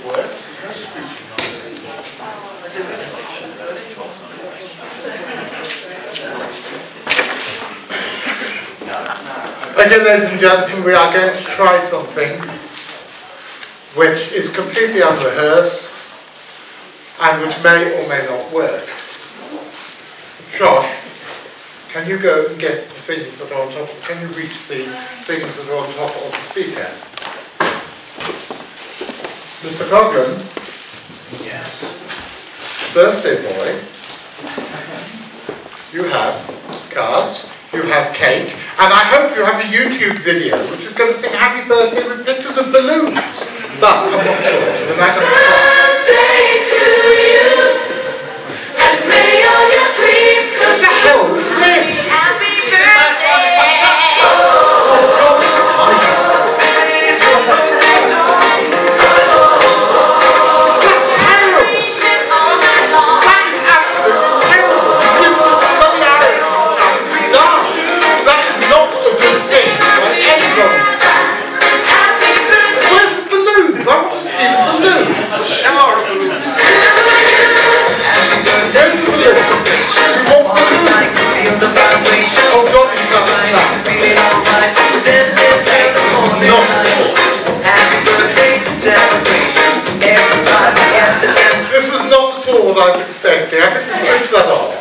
Okay, ladies and gentlemen, we are going to try something which is completely unrehearsed and which may or may not work. Josh, can you go and get the things that are on top? Can you reach the things that are on top of the speaker? Mr. Coghlan? Yes. Birthday boy, you have cards, you have cake, and I hope you have a YouTube video which is going to sing happy birthday with pictures of balloons. But I'm not sure. Birthday to you, and may all your dreams come true. Happy birthday! This was not at all what I was expecting. I think this switched that off.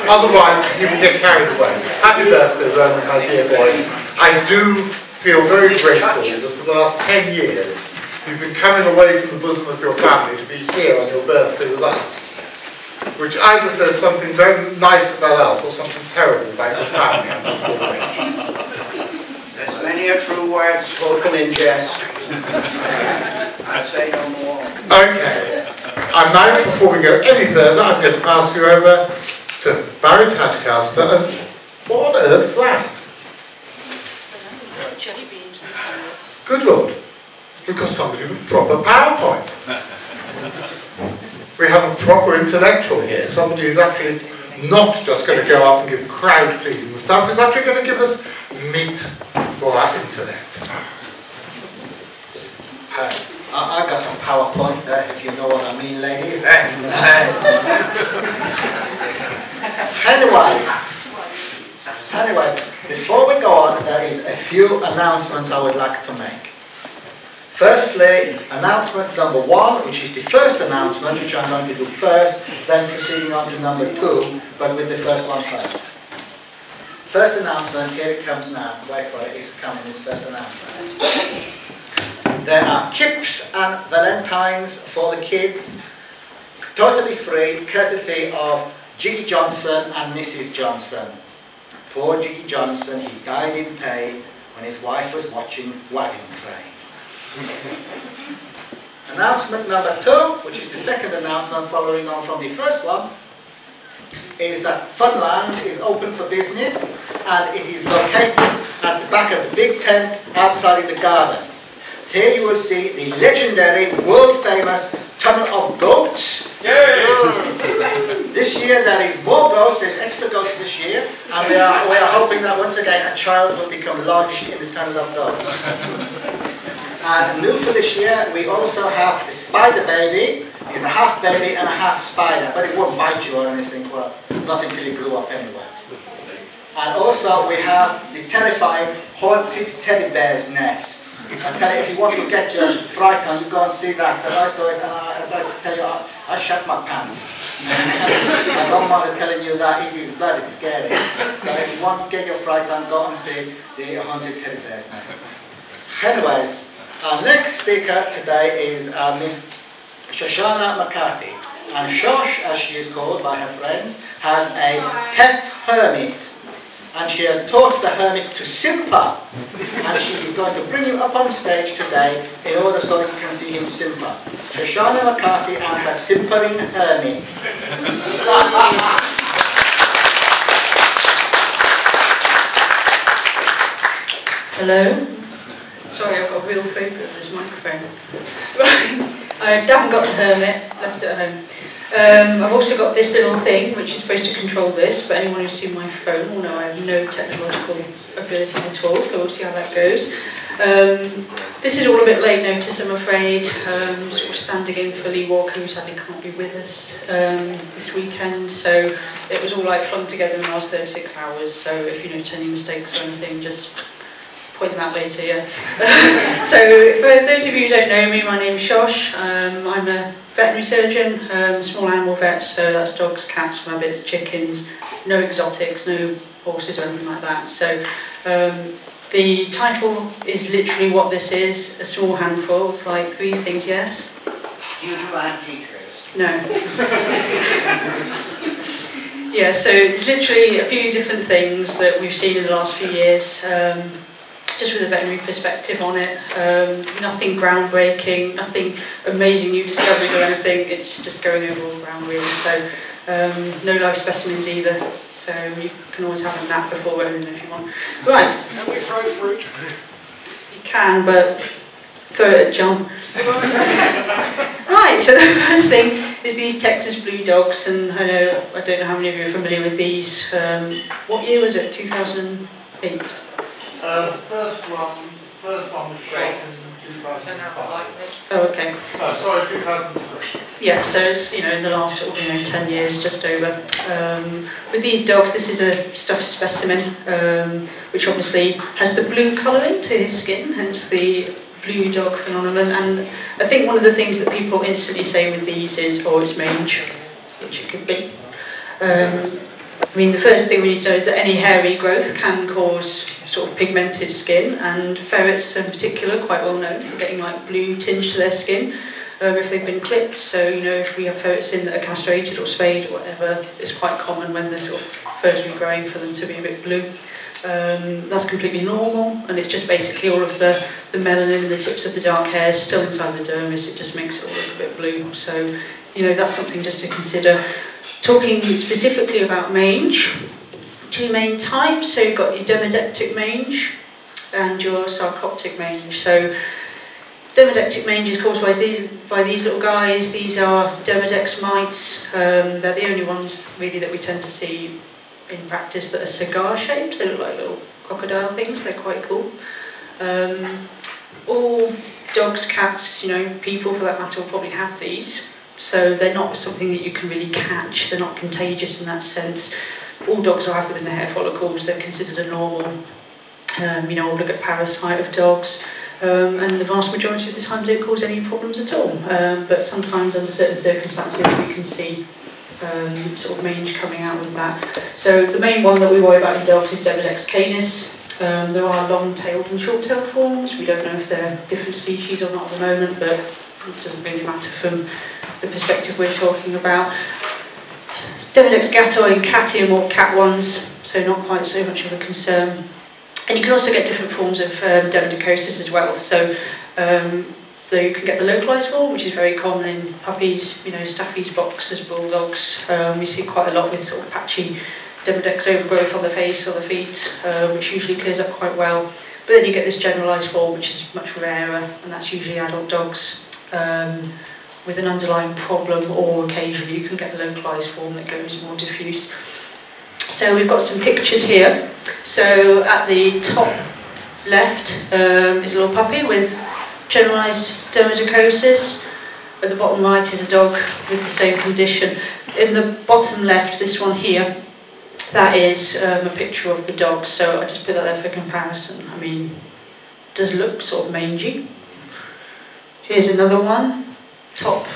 Otherwise, you would get carried away. Happy birthday, Ronan, my dear boy. I do feel very grateful that for the last 10 years you've been coming away from the bosom of your family to be here on your birthday with us. Which either says something very nice about us or something terrible about your family. There's many a true word spoken in jest. I'd say no more. Okay. And now, before we go any further, I'm going to pass you over to Barry Tadcaster. And what on earth's that? Good Lord. We've got somebody with proper PowerPoint. We have a proper intellectual here. Somebody who's actually not just going to go up and give crowd pleasing and stuff. He's actually going to give us meat for our intellect. I got a PowerPoint there, if you know what I mean, ladies. Anyway, before we go on, there is a few announcements I would like to make. Firstly, announcement number 1, which is the first announcement, which I'm going to do first, then proceeding on to number 2, but with the first one first. First announcement, here it comes now. Wait for it, it's coming, this first announcement. There are Kips and Valentines for the kids, totally free, courtesy of Jiggy Johnson and Mrs. Johnson. Poor Jiggy Johnson, he died in pain when his wife was watching Wagon Train. Announcement number 2, which is the second announcement following on from the first one, is that Funland is open for business and it is located at the back of the big tent outside in the garden. Here you will see the legendary, world-famous tunnel of goats. Yeah. This year there is more goats, there's extra goats this year, and we are hoping that once again a child will become lodged in the tunnel of goats. And new for this year, we also have the spider baby. He's a half baby and a half spider, but it won't bite you or anything, well, not until he grew up anyway. And also we have the terrifying haunted teddy bear's nest. I tell you, if you want to get your fright on, you go and see that. Because I saw it, I'd like to tell you, I shat my pants. I don't mind telling you that it is bloody scary. So if you want to get your fright on, go and see the haunted teddy bear's nest. Anyways, our next speaker today is Miss Shoshannah McCarthy. And Shosh, as she is called by her friends, has a pet hermit. And she has taught the hermit to simper. And she is going to bring you up on stage today in order so you can see him simper. Shoshannah McCarthy and her simpering hermit. Hello. Sorry, I've got real favourite of this microphone. I haven't got the hermit, left it at home. I've also got this little thing which is supposed to control this, but anyone who's seen my phone will know I have no technological ability at all, so we'll see how that goes. This is all a bit late notice, I'm afraid. Sort of standing in for Lee Walker, who sadly can't be with us this weekend. So it was all like flung together in the last 36 hours. So if you notice any mistakes or anything, just point them out later, yeah. So for those of you who don't know me, my name's Shosh. I'm a veterinary surgeon, small animal vet, so that's dogs, cats, rabbits, chickens, no exotics, no horses or anything like that. So the title is literally what this is, a small handful. It's like 3 things, yes? Do you do antiques? No. Yeah, so it's literally a few different things that we've seen in the last few years, just with a veterinary perspective on it. Nothing groundbreaking, nothing amazing new discoveries or anything. It's just going over all ground really. So no live specimens either. So you can always have a nap before Ronan if you want. Right. Can we throw fruit? You can, but throw it at John. Right, so the first thing is these Texas blue dogs, and I don't know how many of you are familiar with these. What year was it? 2008? First one was shot in 2005. Oh, okay. Sorry, 2003. Yeah, so it's, in the last sort of, 10 years, just over. With these dogs, this is a stuffed specimen, which obviously has the blue colouring to his skin, hence the blue dog phenomenon. And I think one of the things that people instantly say with these is, oh, it's mange, which it could be. I mean, the first thing we need to know is that any hairy growth can cause sort of pigmented skin, and ferrets in particular, quite well known for getting like blue tinge to their skin if they've been clipped. So, if we have ferrets in that are castrated or spayed or whatever, it's quite common when they're sort of fur's regrowing for them to be a bit blue. That's completely normal, and it's just basically all of the melanin in the tips of the dark hairs still inside the dermis. It just makes it all look a bit blue. So, that's something just to consider. Talking specifically about mange, 2 main types. So you've got your demodectic mange and your sarcoptic mange. So demodectic mange is caused by these little guys. These are Demodex mites. They're the only ones really that we tend to see in practice that are cigar shaped. They look like little crocodile things. They're quite cool. All dogs, cats, people for that matter will probably have these. So they're not something that you can really catch. They're not contagious in that sense. All dogs are within the hair follicles. They're considered a normal, obligate parasite of dogs. And the vast majority of the time they don't cause any problems at all. But sometimes under certain circumstances we can see sort of mange coming out with that. So the main one that we worry about in dogs is Demodex canis. There are long-tailed and short-tailed forms. We don't know if they're different species or not at the moment, but it doesn't really matter from the perspective we're talking about. Demodex gatoi and catty are more cat ones, so not quite so much of a concern. And you can also get different forms of demodicosis as well. So you can get the localised form, which is very common in puppies, staffies, boxers, bulldogs. We see quite a lot with sort of patchy Demodex overgrowth on the face or the feet, which usually clears up quite well. But then you get this generalised form, which is much rarer, and that's usually adult dogs with an underlying problem, or occasionally you can get the localised form that goes more diffuse. So we've got some pictures here. So at the top left is a little puppy with generalised dermatitis. At the bottom right is a dog with the same condition. In the bottom left, this one here, that is a picture of the dog. So I just put that there for comparison. I mean, it does look sort of mangy. Here's another one. Top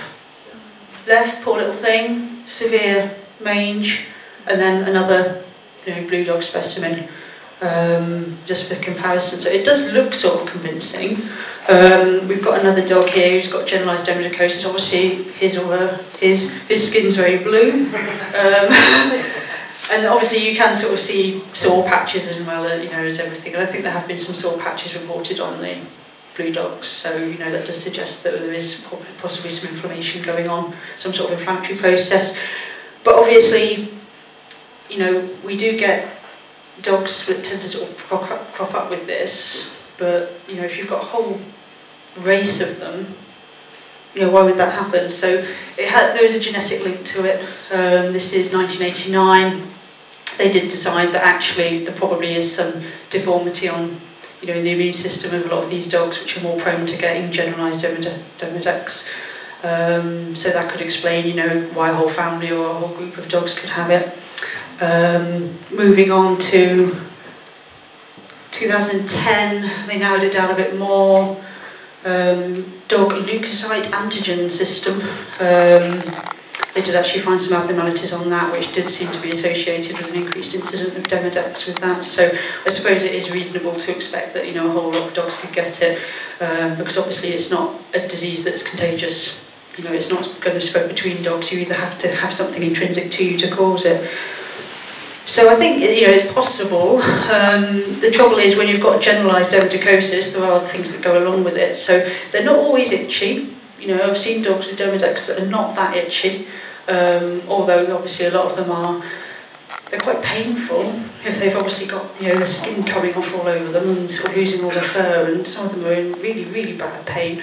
left, poor little thing, severe mange, and then another blue dog specimen, just for comparison. So it does look sort of convincing. We've got another dog here who's got generalised dermatitis. Obviously his skin's very blue, and obviously you can sort of see sore patches as well, as everything. And I think there have been some sore patches reported on the blue dogs, so that does suggest that there is possibly some inflammation going on, some sort of inflammatory process. But obviously, we do get dogs that tend to sort of crop up with this, but if you've got a whole race of them, why would that happen? So there is a genetic link to it. This is 1989. They did decide that actually there probably is some deformity on in the immune system of a lot of these dogs, which are more prone to getting generalised Demodex. So that could explain, why a whole family or a whole group of dogs could have it. Moving on to 2010, they narrowed it down a bit more. Dog leukocyte antigen system. They did actually find some abnormalities on that, which did seem to be associated with an increased incidence of Demodex with that. So I suppose it is reasonable to expect that, a whole lot of dogs could get it, because obviously it's not a disease that's contagious. It's not going to spread between dogs. You either have to have something intrinsic to you to cause it. So I think, it's possible. The trouble is when you've got generalised dermatitis, there are other things that go along with it. So they're not always itchy. I've seen dogs with Demodex that are not that itchy, although obviously a lot of them they're quite painful if they've obviously got, the skin coming off all over them and sort of losing all their fur, and some of them are in really, really bad pain.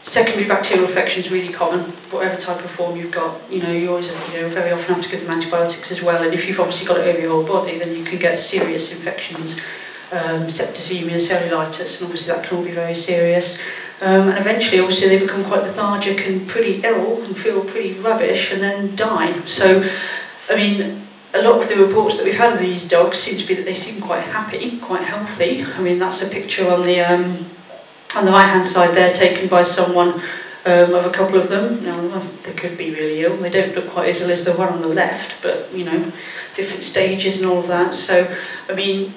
Secondary bacterial infection is really common, whatever type of form you've got. You always, very often have to give them antibiotics as well, and if you've obviously got it over your whole body, then you can get serious infections, septicemia, cellulitis, and obviously that can all be very serious. And eventually, obviously, they become quite lethargic and pretty ill and feel pretty rubbish and then die. So, I mean, a lot of the reports that we've had of these dogs seem to be that they seem quite happy, quite healthy. I mean, that's a picture on the right-hand side there, taken by someone of a couple of them. Now, they could be really ill. They don't look quite as ill as the one on the left, but, different stages and all of that. So, I mean,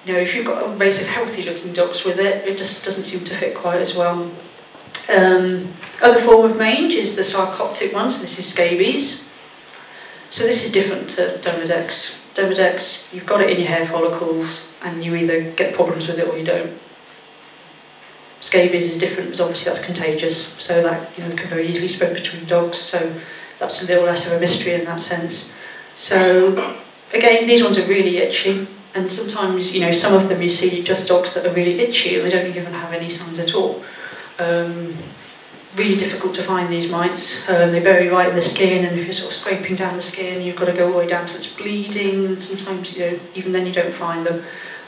if you've got a race of healthy-looking dogs with it, it just doesn't seem to fit quite as well. Other form of mange is the sarcoptic one, so this is scabies. So this is different to Demodex. Demodex, you've got it in your hair follicles, and you either get problems with it or you don't. Scabies is different, because obviously that's contagious, so that can very easily spread between dogs, so that's a little less of a mystery in that sense. So, again, these ones are really itchy, and sometimes, some of them you see just dogs that are really itchy, and they don't even have any signs at all. Really difficult to find these mites. They bury right in the skin, and if you're sort of scraping down the skin, you've got to go all the way down till it's bleeding, and sometimes, even then you don't find them.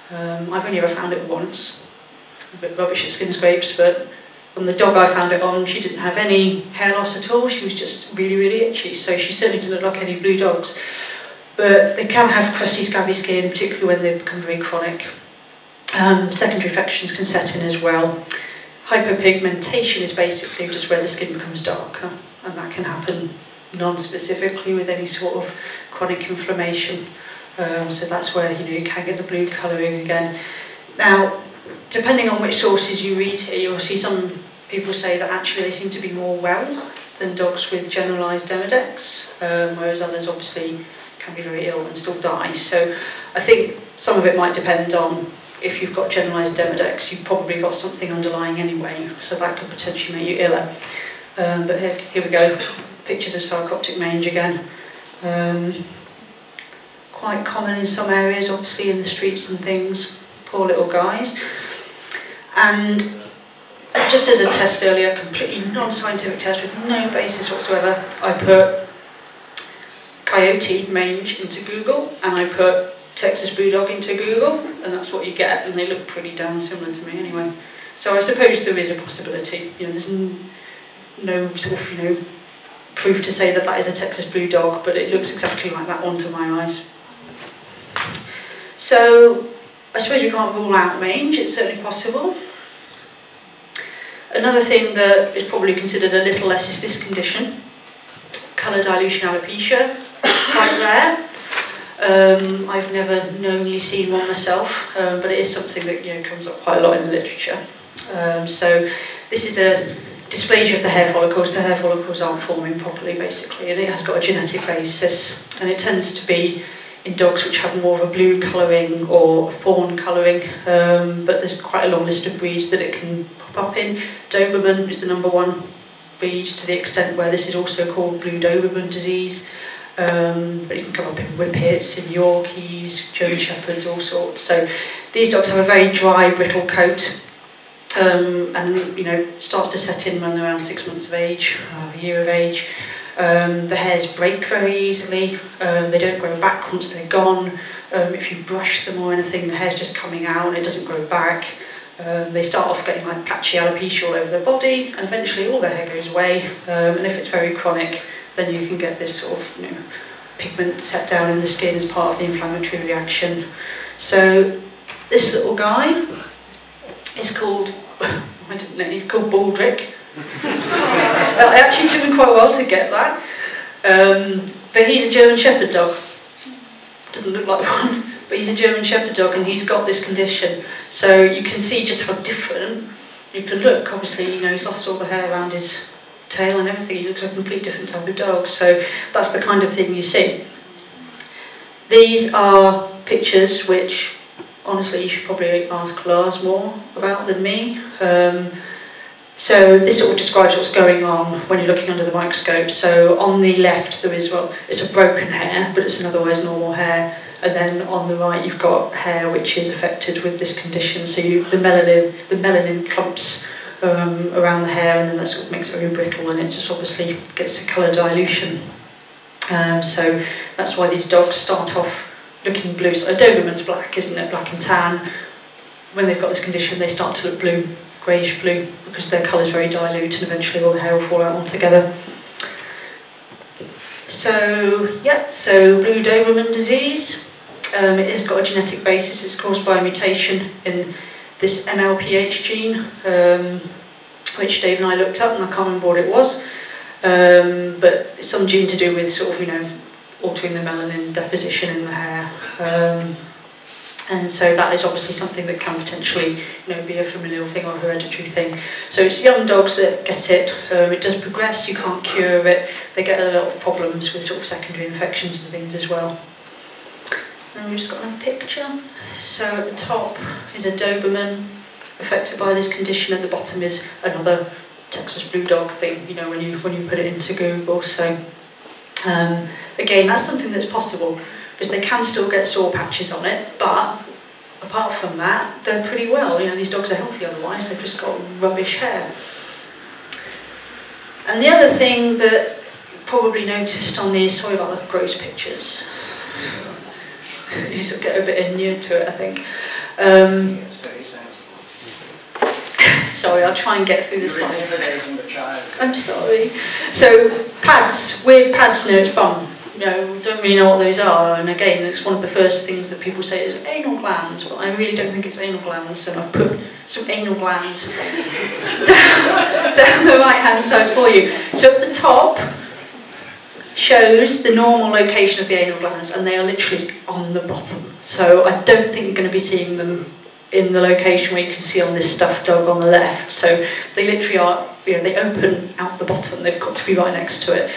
I've only ever found it once. A bit rubbish at skin scrapes, but on the dog I found it on, she didn't have any hair loss at all. She was just really, really itchy, so she certainly didn't look like any blue dogs. But they can have crusty, scabby skin, particularly when they become very chronic. Secondary infections can set in as well. Hyperpigmentation is basically just where the skin becomes darker, and that can happen non-specifically with any sort of chronic inflammation. So that's where you can get the blue colouring again. Now, depending on which sources you read here, you'll see some people say that actually they seem to be more well than dogs with generalised Demodex, whereas others obviously can be very ill and still die. So I think some of it might depend on if you've got generalised Demodex, you've probably got something underlying anyway, so that could potentially make you iller. But here we go, pictures of sarcoptic mange again. Quite common in some areas, obviously in the streets and things. Poor little guys. And just as a test earlier, completely non-scientific test with no basis whatsoever, I put coyote mange into Google, and I put Texas Bulldog into Google, and that's what you get, and they look pretty damn similar to me anyway. So I suppose there is a possibility. There's no sort of, proof to say that that is a Texas Bulldog, but it looks exactly like that one to my eyes. So I suppose we can't rule out mange, it's certainly possible. Another thing that is probably considered a little less is this condition, colour dilution alopecia, quite rare. I've never knowingly seen one myself, but it is something that comes up quite a lot in the literature. So this is a dysplasia of the hair follicles. The hair follicles aren't forming properly, basically, and it has got a genetic basis, and it tends to be in dogs which have more of a blue colouring or fawn colouring, but there's quite a long list of breeds that it can pop up in. Doberman is the #1 breed, to the extent where this is also called blue Doberman disease, but it can come up in Whippets, in Yorkies, German Shepherds, all sorts. So these dogs have a very dry, brittle coat, and starts to set in when they're around 6 months of age, a year of age. The hairs break very easily, they don't grow back once they're gone. If you brush them or anything, the hair's just coming out and it doesn't grow back. They start off getting like patchy alopecia all over their body, and eventually all their hair goes away. And if it's very chronic, then you can get this sort of pigment set down in the skin as part of the inflammatory reaction. So this little guy is called, I don't know, he's called Baldrick. It actually took me quite a while to get that. But he's a German Shepherd dog. Doesn't look like one, but he's a German Shepherd dog and he's got this condition. So you can see just how different you can look. Obviously, he's lost all the hair around his tail and everything. He looks like a completely different type of dog. So that's the kind of thing you see. These are pictures which, honestly, you should probably ask Lars more about than me. So this sort of describes what's going on when you're looking under the microscope. So on the left there is, well, it's a broken hair, but it's an otherwise normal hair. And then on the right you've got hair which is affected with this condition. So the melanin clumps around the hair, and then that sort of makes it very brittle, and it just obviously gets a colour dilution. So that's why these dogs start off looking blue. So a Doberman's black, isn't it? Black and tan. When they've got this condition, they start to look blue, greyish blue, because their colour is very dilute, and eventually all the hair will fall out altogether. So, yeah, so blue Doberman disease. It has got a genetic basis. It's caused by a mutation in this MLPH gene, which Dave and I looked up, and I can't remember what it was. But it's some gene to do with sort of, altering the melanin deposition in the hair. And so that is obviously something that can potentially, be a familial thing or a hereditary thing. So it's young dogs that get it. It does progress. You can't cure it. They get a lot of problems with sort of secondary infections and things as well. And we've just got another picture. So at the top is a Doberman affected by this condition. At the bottom is another Texas blue dog thing. When you put it into Google. So again, that's something that's possible, because they can still get sore patches on it, but apart from that, they're pretty well. These dogs are healthy otherwise, they've just got rubbish hair. And the other thing that you probably noticed on these, sorry about the gross pictures, you sort of get a bit inured to it, I think. It's very sensible. Sorry, I'll try and get through this slide. I'm sorry. So, pads, weird pads near its bum. Don't really know what those are, and again, it's one of the first things that people say is anal glands, but I really don't think it's anal glands, and I've put some anal glands down the right hand side for you. So at the top shows the normal location of the anal glands, and they are literally on the bottom. So I don't think you're going to be seeing them in the location where you can see on this stuffed dog on the left. So they literally are, they open out the bottom, they've got to be right next to it.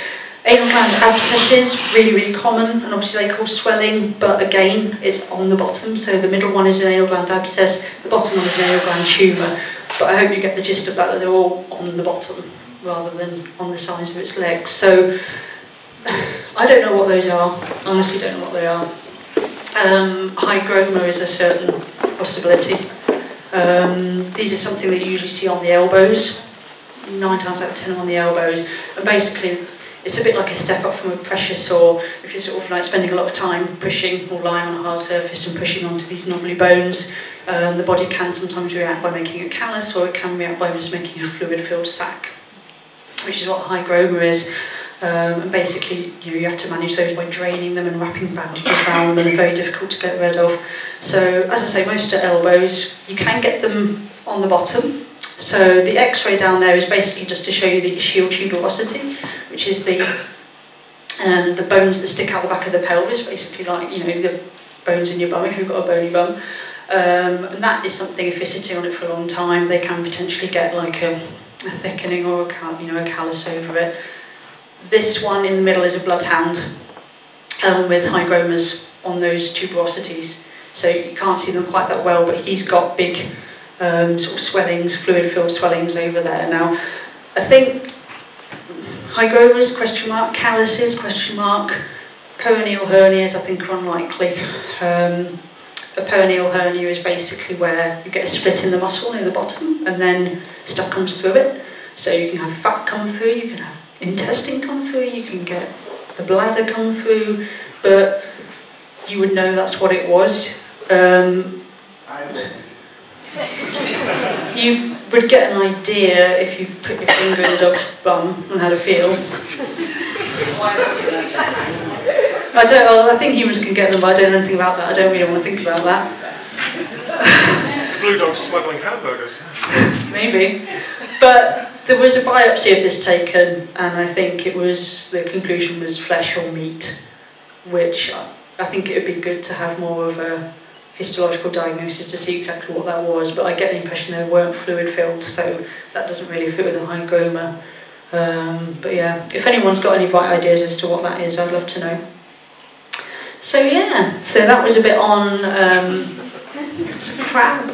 Anal gland abscesses, really, really common, and obviously they cause swelling, but again, it's on the bottom. So the middle one is an anal gland abscess, the bottom one is an anal gland tumour. But I hope you get the gist of that they're all on the bottom rather than on the sides of its legs. So I don't know what those are, honestly don't know what they are. Hygroma is a certain possibility. These are something that you usually see on the elbows, 9 times out of 10 on the elbows, and basically it's a bit like a step up from a pressure sore. If you're sort of like spending a lot of time pushing or lying on a hard surface and pushing onto these knobbly bones, the body can sometimes react by making a callus, or it can react by just making a fluid-filled sac, which is what hygroma is. And basically, you have to manage those by draining them and wrapping bandages around them. They're very difficult to get rid of. So, as I say, most are elbows. You can get them on the bottom. So the X-ray down there is basically just to show you the ischial tuberosity, which is the bones that stick out the back of the pelvis, basically like the bones in your bum if you've got a bony bum. And that is something, if you're sitting on it for a long time, they can potentially get like a thickening or a callus over it. This one in the middle is a bloodhound with hygromas on those tuberosities. So you can't see them quite that well, but he's got big sort of swellings, fluid-filled swellings over there. Now, I think hygromas, question mark, calluses, question mark, perineal hernias I think are unlikely. A perineal hernia is basically where you get a split in the muscle near the bottom and then stuff comes through it. So you can have fat come through, you can have intestine come through, you can get the bladder come through, but you would know that's what it was. You would get an idea if you put your finger in a dog's bum and had a feel. I think humans can get them, but I don't know anything about that. I don't really want to think about that. Blue dog smuggling hamburgers. Maybe. But there was a biopsy of this taken, and I think the conclusion was flesh or meat, which I think it would be good to have more of a histological diagnosis to see exactly what that was, but I get the impression they weren't fluid filled, so that doesn't really fit with the hygroma. But yeah, if anyone's got any bright ideas as to what that is, I'd love to know. So yeah, so that was a bit on crab.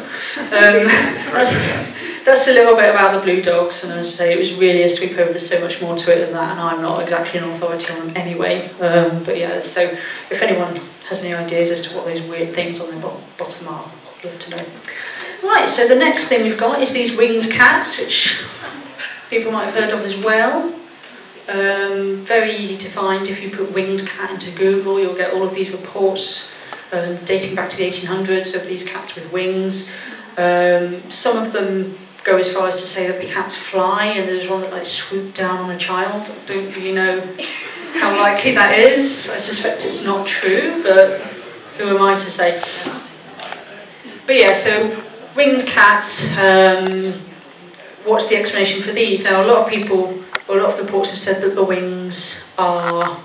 That's a little bit about the blue dogs, and as I say, it was really a sweep over. There's so much more to it than that, and I'm not exactly an authority on them anyway. But yeah, so if anyone has any ideas as to what those weird things on the bottom are, I'd love to know. Right, so the next thing we've got is these winged cats, which people might have heard of as well. Very easy to find. If you put winged cat into Google, you'll get all of these reports dating back to the 1800s of these cats with wings. Some of them go as far as to say that the cats fly, and there's one that swooped down on a child. I don't really know how likely that is. I suspect it's not true, but who am I to say? But yeah, so winged cats, what's the explanation for these? Now, a lot of reports have said that the wings are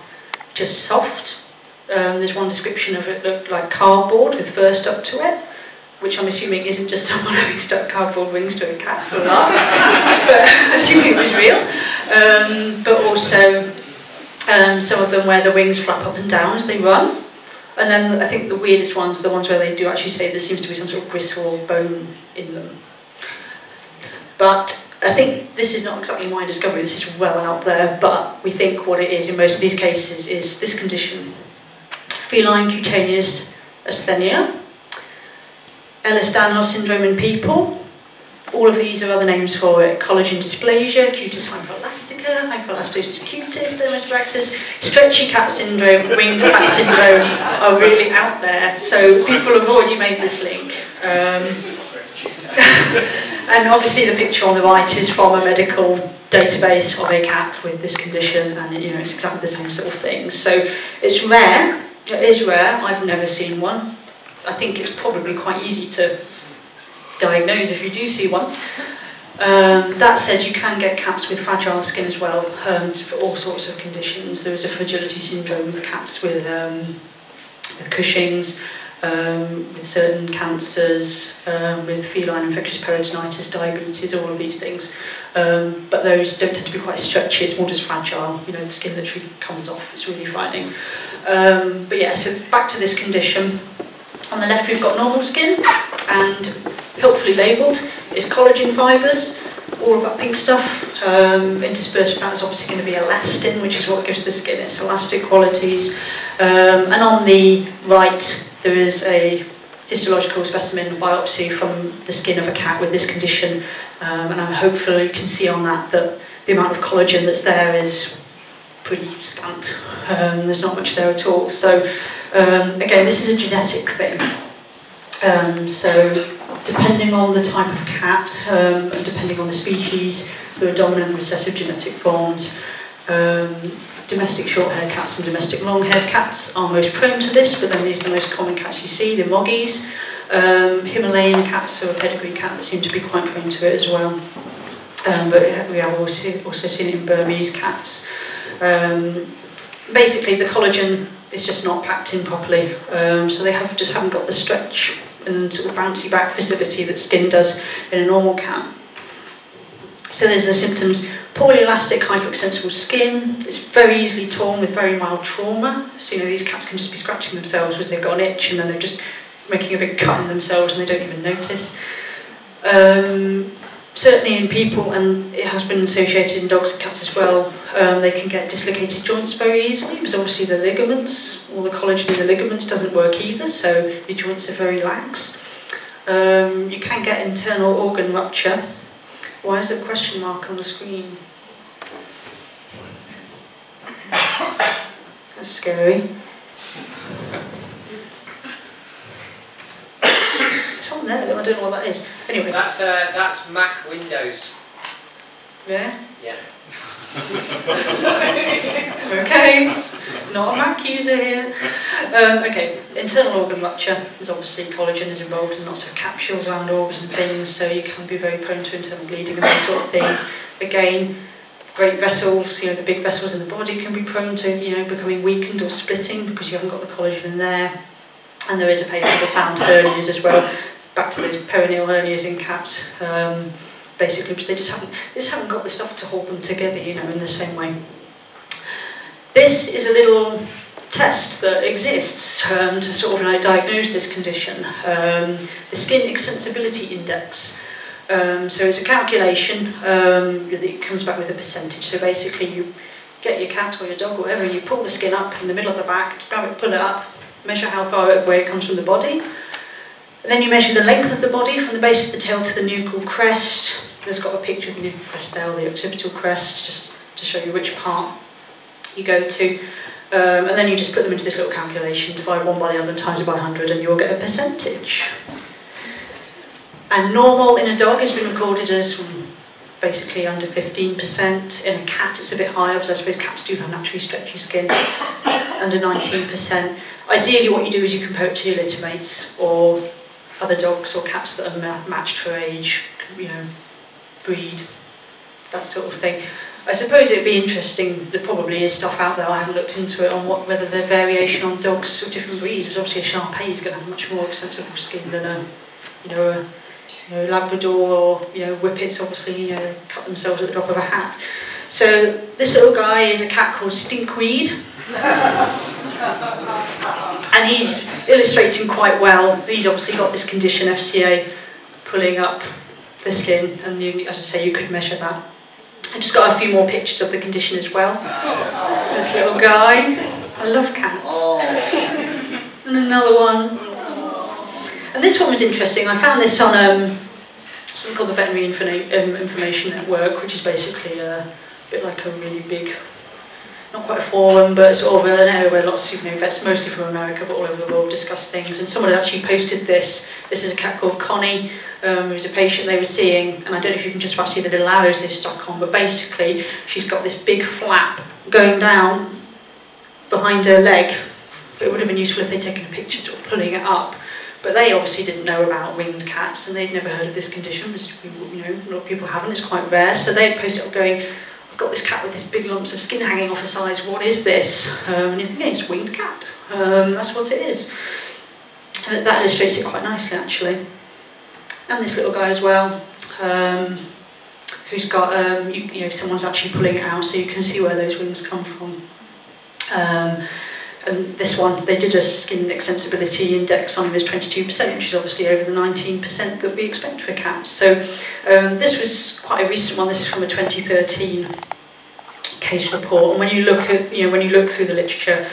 just soft. There's one description of it looked like cardboard with fur stuck to it, which I'm assuming isn't just someone having stuck cardboard wings to a cat for a laugh, but assuming it was real. But also some of them where the wings flap up and down as they run. And then I think the weirdest ones, the ones where they do actually say there seems to be some sort of gristle or bone in them. But I think this is not exactly my discovery, this is well out there, but we think what it is in most of these cases is this condition: feline cutaneous asthenia, Ehlers-Danlos syndrome in people. All of these are other names for it: collagen dysplasia, cutis hyperelastica, hyperelastosis cutis, dermatopraxis, stretchy cat syndrome, winged cat syndrome are really out there, so people have already made this link. And obviously the picture on the right is from a medical database of a cat with this condition, and it's exactly the same sort of thing. So it's rare, it is rare, I've never seen one. I think it's probably quite easy to diagnose if you do see one. That said, you can get cats with fragile skin as well, for all sorts of conditions. There is a fragility syndrome with cats with Cushing's, with certain cancers, with feline infectious peritonitis, diabetes, all of these things. But those don't tend to be quite stretchy, it's more just fragile, the skin literally comes off, it's really frightening. But yeah, so back to this condition. On the left we've got normal skin, and helpfully labelled is collagen fibres, all of that pink stuff. Interspersed with that is obviously going to be elastin, which is what gives the skin its elastic qualities. And on the right there is a histological specimen biopsy from the skin of a cat with this condition, and hopefully you can see on that that the amount of collagen that's there is pretty scant. There's not much there at all. So again, this is a genetic thing. So depending on the type of cat and depending on the species, there are dominant and recessive genetic forms. Domestic short-haired cats and domestic long-haired cats are most prone to this, but then these are the most common cats you see, the Moggies. Himalayan cats are a pedigree cat that seem to be quite prone to it as well. But we have also seen it in Burmese cats. Basically, the collagen is just not packed in properly, so they just haven't got the stretch and sort of bouncy back facility that skin does in a normal cat. So there's the symptoms: poorly elastic, hyperextensible skin. It's very easily torn with very mild trauma. So these cats can just be scratching themselves because they've got an itch, and then they're just making a big cut in themselves and they don't even notice. Certainly in people, and it has been associated in dogs and cats as well, they can get dislocated joints very easily, because obviously the ligaments, or the collagen in the ligaments doesn't work either, so your joints are very lax. You can get internal organ rupture. Why is there a question mark on the screen? That's scary. It's on there, I don't know what that is. Anyway. That's Mac Windows. Yeah? Yeah. Okay, not a Mac user here. Okay, internal organ rupture is obviously collagen is involved in lots of capsules around organs and things, so you can be very prone to internal bleeding and those sort of things. Again, great vessels, the big vessels in the body can be prone to, becoming weakened or splitting because you haven't got the collagen in there. And there is a patient that found hernias as well. Back to those perineal hernias in cats. Basically, because they just haven't got the stuff to hold them together, in the same way. This is a little test that exists to sort of diagnose this condition. The Skin Extensibility Index. So it's a calculation that comes back with a percentage. So basically, you get your cat or your dog or whatever, and you pull the skin up in the middle of the back, grab it, pull it up, measure how far away it comes from the body. And then you measure the length of the body from the base of the tail to the nuchal crest. There's got a picture of the nuchal crest there, or the occipital crest, just to show you which part you go to. And then you just put them into this little calculation, divide one by the other and times it by 100, and you'll get a percentage. And normal in a dog has been recorded as basically under 15%. In a cat it's a bit higher, because I suppose cats do have naturally stretchy skin, under 19%. Ideally what you do is you compare it to your litter mates, or other dogs or cats that are matched for age, breed, that sort of thing. I suppose it'd be interesting, there probably is stuff out there, I haven't looked into it, on whether there's variation on dogs of different breeds, because obviously a Shar-Pei is going to have much more extensive skin than a Labrador, or Whippets obviously cut themselves at the drop of a hat. So this little guy is a cat called Stinkweed. And he's illustrating quite well. He's obviously got this condition, FCA, pulling up the skin, and as I say, you could measure that. I've just got a few more pictures of the condition as well. This little guy. I love cats. And another one. And this one was interesting. I found this on something called the Veterinary Information Network, which is basically a bit like a really big, not quite a forum, but sort of an area where lots of vets, mostly from America, but all over the world, discuss things. And someone had actually posted this. This is a cat called Connie, who's a patient they were seeing, and I don't know if you can just about see the little arrows they've stuck on, but basically she's got this big flap going down behind her leg. It would have been useful if they'd taken a picture sort of pulling it up. But they obviously didn't know about winged cats, and they'd never heard of this condition, because a lot of people haven't, it's quite rare. So they'd posted up going, I've got this cat with this big lumps of skin hanging off its eyes, what is this? And you think, yeah, it's a winged cat. That's what it is. And that illustrates it quite nicely, actually. And this little guy as well, who's got, someone's actually pulling it out, so you can see where those wings come from. And this one, they did a skin extensibility index on him as 22%, which is obviously over the 19% that we expect for cats. So this was quite a recent one. This is from a 2013 case report. And when you look at, when you look through the literature,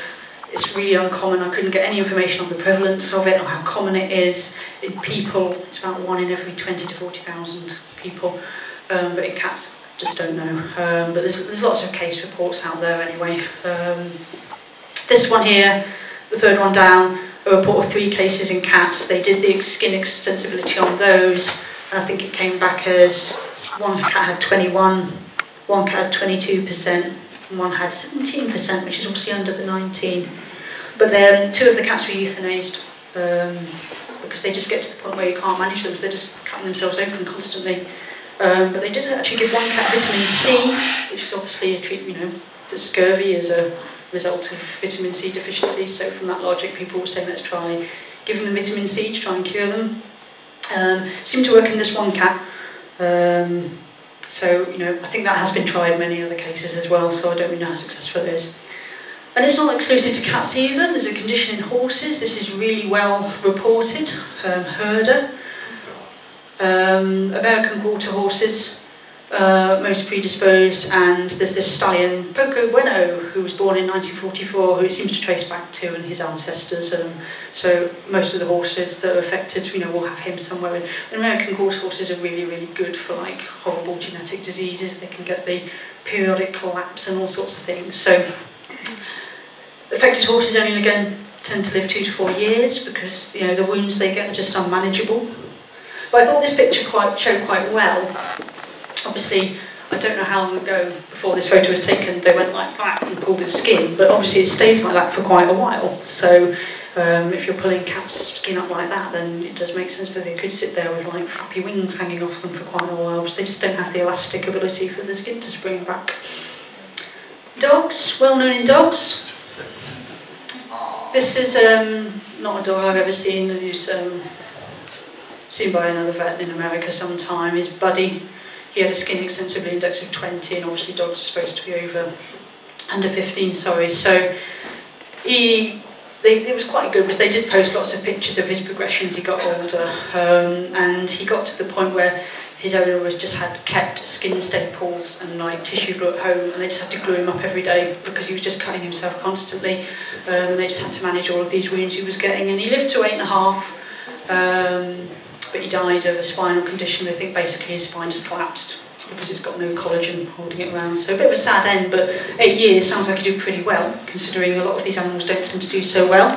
it's really uncommon. I couldn't get any information on the prevalence of it or how common it is in people. It's about 1 in every 20 to 40,000 people. But in cats, just don't know. But there's lots of case reports out there anyway. This one here, the third one down, a report of 3 cases in cats. They did the skin extensibility on those, and I think it came back as one cat had 21, one cat had 22%, and one had 17%, which is obviously under the 19. But then 2 of the cats were euthanized because they just get to the point where you can't manage them, so they're just cutting themselves open constantly. But they did actually give one cat vitamin C, which is obviously a treatment, to scurvy as a result of vitamin C deficiency. So from that logic, people were saying, let's try giving them vitamin C to try and cure them. Seemed to work in this one cat. So, I think that has been tried in many other cases as well, so I don't really know how successful it is. And it's not exclusive to cats either. There's a condition in horses. This is really well reported. Herder. American quarter horses. Most predisposed, and there's this stallion, Poco Bueno, who was born in 1944, who it seems to trace back to and his ancestors. So most of the horses that are affected, will have him somewhere. And American quarter horses are really, really good for horrible genetic diseases. They can get the periodic collapse and all sorts of things. So Affected horses only again tend to live 2 to 4 years because the wounds they get are just unmanageable. But I thought this picture showed quite well. Obviously, I don't know how long ago before this photo was taken they went like that and pulled its skin, but obviously it stays like that for quite a while. So if you're pulling cat's skin up like that, then it does make sense that they could sit there with like flappy wings hanging off them for quite a while, because they just don't have the elastic ability for the skin to spring back. Dogs, well known in dogs. This is not a dog I've ever seen. It's seen by another vet in America sometime. His Buddy. He had a skin extensively index of 20, and obviously dogs are supposed to be under 15, sorry. So it was quite good because they did post lots of pictures of his progression as he got older, and he got to the point where his owner just had kept skin staples and like tissue glue at home, and they just had to glue him up every day because he was just cutting himself constantly. And they just had to manage all of these wounds he was getting, and he lived to 8.5. But he died of a spinal condition. I think basically his spine just collapsed because it's got no collagen holding it around. So a bit of a sad end, but 8 years sounds like he did pretty well, considering a lot of these animals don't tend to do so well.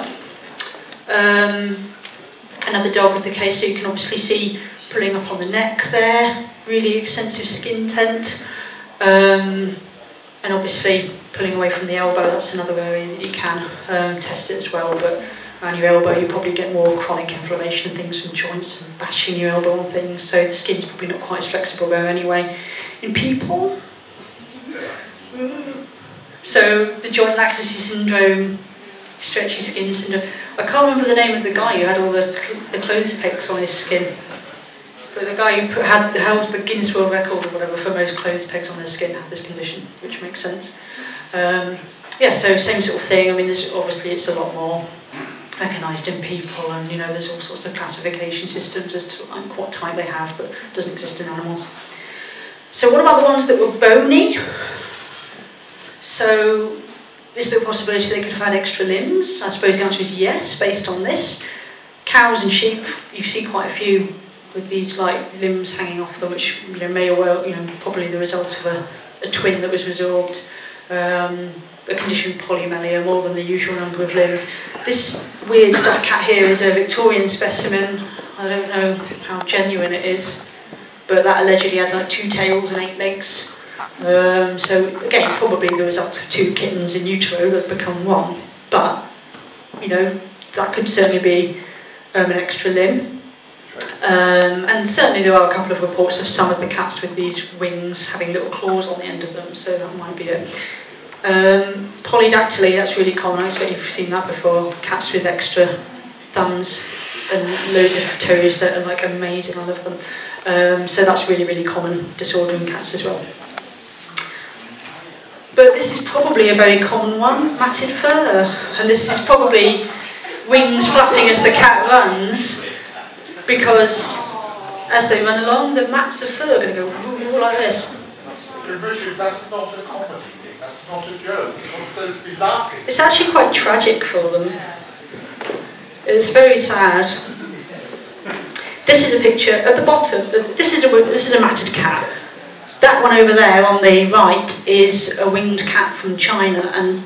Another dog with the case, so you can obviously see pulling up on the neck there, really extensive skin tent, and obviously pulling away from the elbow. That's another area that you can test it as well, but around your elbow you probably get more chronic inflammation and things from joints and bashing your elbow on things, so the skin's probably not quite as flexible there anyway. In people, so the joint laxity syndrome, stretchy skin syndrome. I can't remember the name of the guy who had all the clothes pegs on his skin, but the guy who held the Guinness World Record or whatever for most clothes pegs on their skin had this condition, which makes sense. Yeah, so same sort of thing. I mean, obviously it's a lot more recognised in people, and there's all sorts of classification systems as to like what type they have, but it doesn't exist in animals. So what about the ones that were bony? So is there a possibility they could have had extra limbs? I suppose the answer is yes, based on this. Cows and sheep, you see quite a few with these like limbs hanging off them, which may or well, probably the result of a twin that was resorbed. A condition polymelia, more than the usual number of limbs. This weird stuffed cat here is a Victorian specimen. I don't know how genuine it is, but that allegedly had like 2 tails and 8 legs. So again, probably the result of 2 kittens in utero that have become 1, but that could certainly be an extra limb. And certainly there are a couple of reports of some of the cats with these wings having little claws on the end of them, so that might be it. Polydactyly, that's really common. I expect you've seen that before. Cats with extra thumbs and loads of toes that are like amazing. I love them. So that's really, really common disorder in cats as well. But this is probably a very common one, matted fur. And this is probably wings flapping as the cat runs, because as they run along, the mats of fur are going to go like this. Richard, that's not a comedy. That's not a joke. You're supposed to be laughing. It's actually quite tragic for them. It's very sad. This is a picture at the bottom. This is a matted cat. That one over there on the right is a winged cat from China, and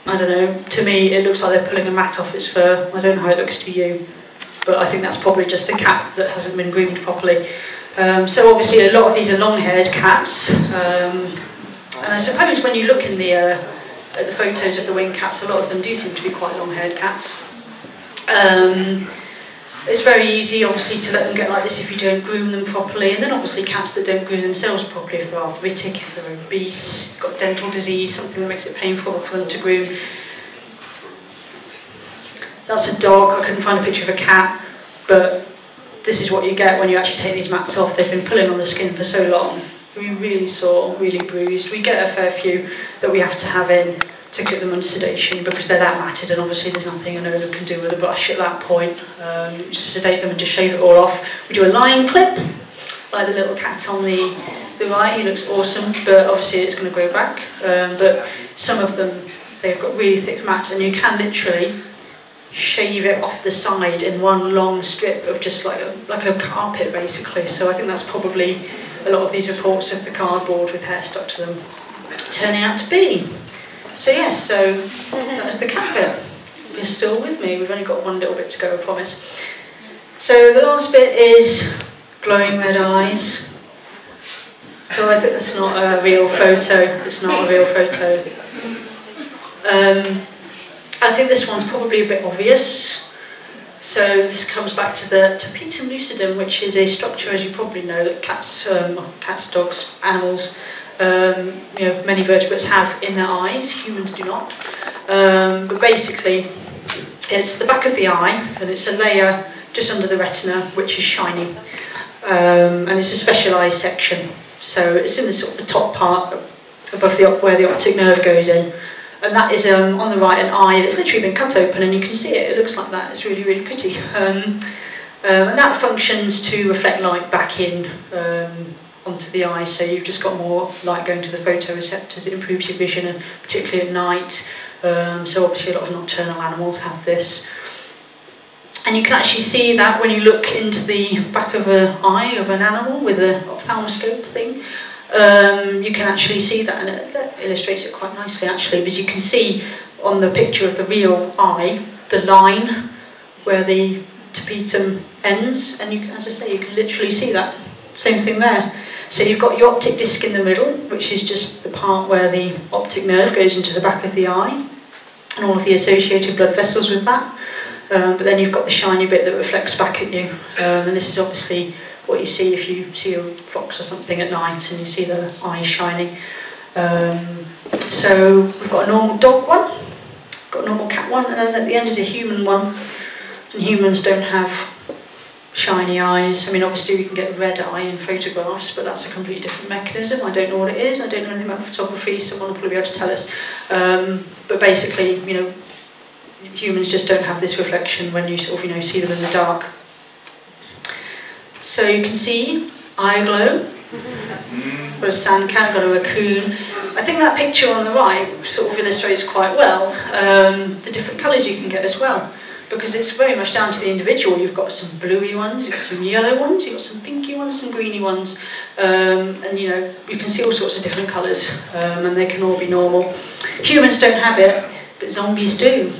I don't know, to me it looks like they're pulling a mat off its fur. I don't know how it looks to you, but I think that's probably just a cat that hasn't been groomed properly. So obviously a lot of these are long-haired cats, and I suppose when you look in at the photos of the winged cats, a lot of them do seem to be quite long-haired cats. It's very easy, obviously, to let them get like this if you don't groom them properly, and then obviously cats that don't groom themselves properly, if they're arthritic, if they're obese, got dental disease, something that makes it painful for them to groom. That's a dog. I couldn't find a picture of a cat, but this is what you get when you actually take these mats off. They've been pulling on the skin for so long. We're really sore, really bruised. We get a fair few that we have to have in to get them under sedation because they're that matted, and obviously there's nothing an owner can do with a brush at that point. Just sedate them and just shave it all off. We do a line clip, like the little cat on the right. He looks awesome, but obviously it's going to grow back. But some of them, they've got really thick mats, and you can literally shave it off the side in one long strip of just like a carpet, basically. So I think that's probably a lot of these reports of the cardboard with hair stuck to them turning out to be. So yes, so that was the cat bit. You're still with me. We've only got one little bit to go, I promise. So the last bit is glowing red eyes. So I think that's not a real photo. It's not a real photo. I think this one's probably a bit obvious. So this comes back to the tapetum lucidum, which is a structure, as you probably know, that cats, dogs, animals, many vertebrates have in their eyes. Humans do not. But basically, it's the back of the eye, and it's a layer just under the retina, which is shiny. And it's a specialised section. So it's in the sort of the top part above where the optic nerve goes in. And that is on the right an eye that's literally been cut open, and you can see it. It looks like that. It's really, really pretty. And that functions to reflect light back in onto the eye. So you've just got more light going to the photoreceptors. It improves your vision, and particularly at night. So obviously a lot of nocturnal animals have this. And you can actually see that when you look into the back of an eye of an animal with an ophthalmoscope thing. You can actually see that, and that illustrates it quite nicely actually, because you can see on the picture of the real eye the line where the tapetum ends, and you can, as I say, you can literally see that same thing there. So you've got your optic disc in the middle, which is just the part where the optic nerve goes into the back of the eye, and all of the associated blood vessels with that. But then you've got the shiny bit that reflects back at you, and this is obviously what you see if you see a fox or something at night and you see the eyes shining. So we've got a normal dog one, got a normal cat one, and then at the end is a human one. And humans don't have shiny eyes. I mean, obviously we can get a red eye in photographs, but that's a completely different mechanism. I don't know what it is. I don't know anything about photography. Someone will probably be able to tell us. But basically, humans just don't have this reflection when you sort of, see them in the dark. So you can see eye glow. Got a sand cat, got a raccoon. I think that picture on the right sort of illustrates quite well the different colours you can get as well, because it's very much down to the individual. You've got some bluey ones, you've got some yellow ones, you've got some pinky ones, some greeny ones, and you can see all sorts of different colours, and they can all be normal. Humans don't have it, but zombies do.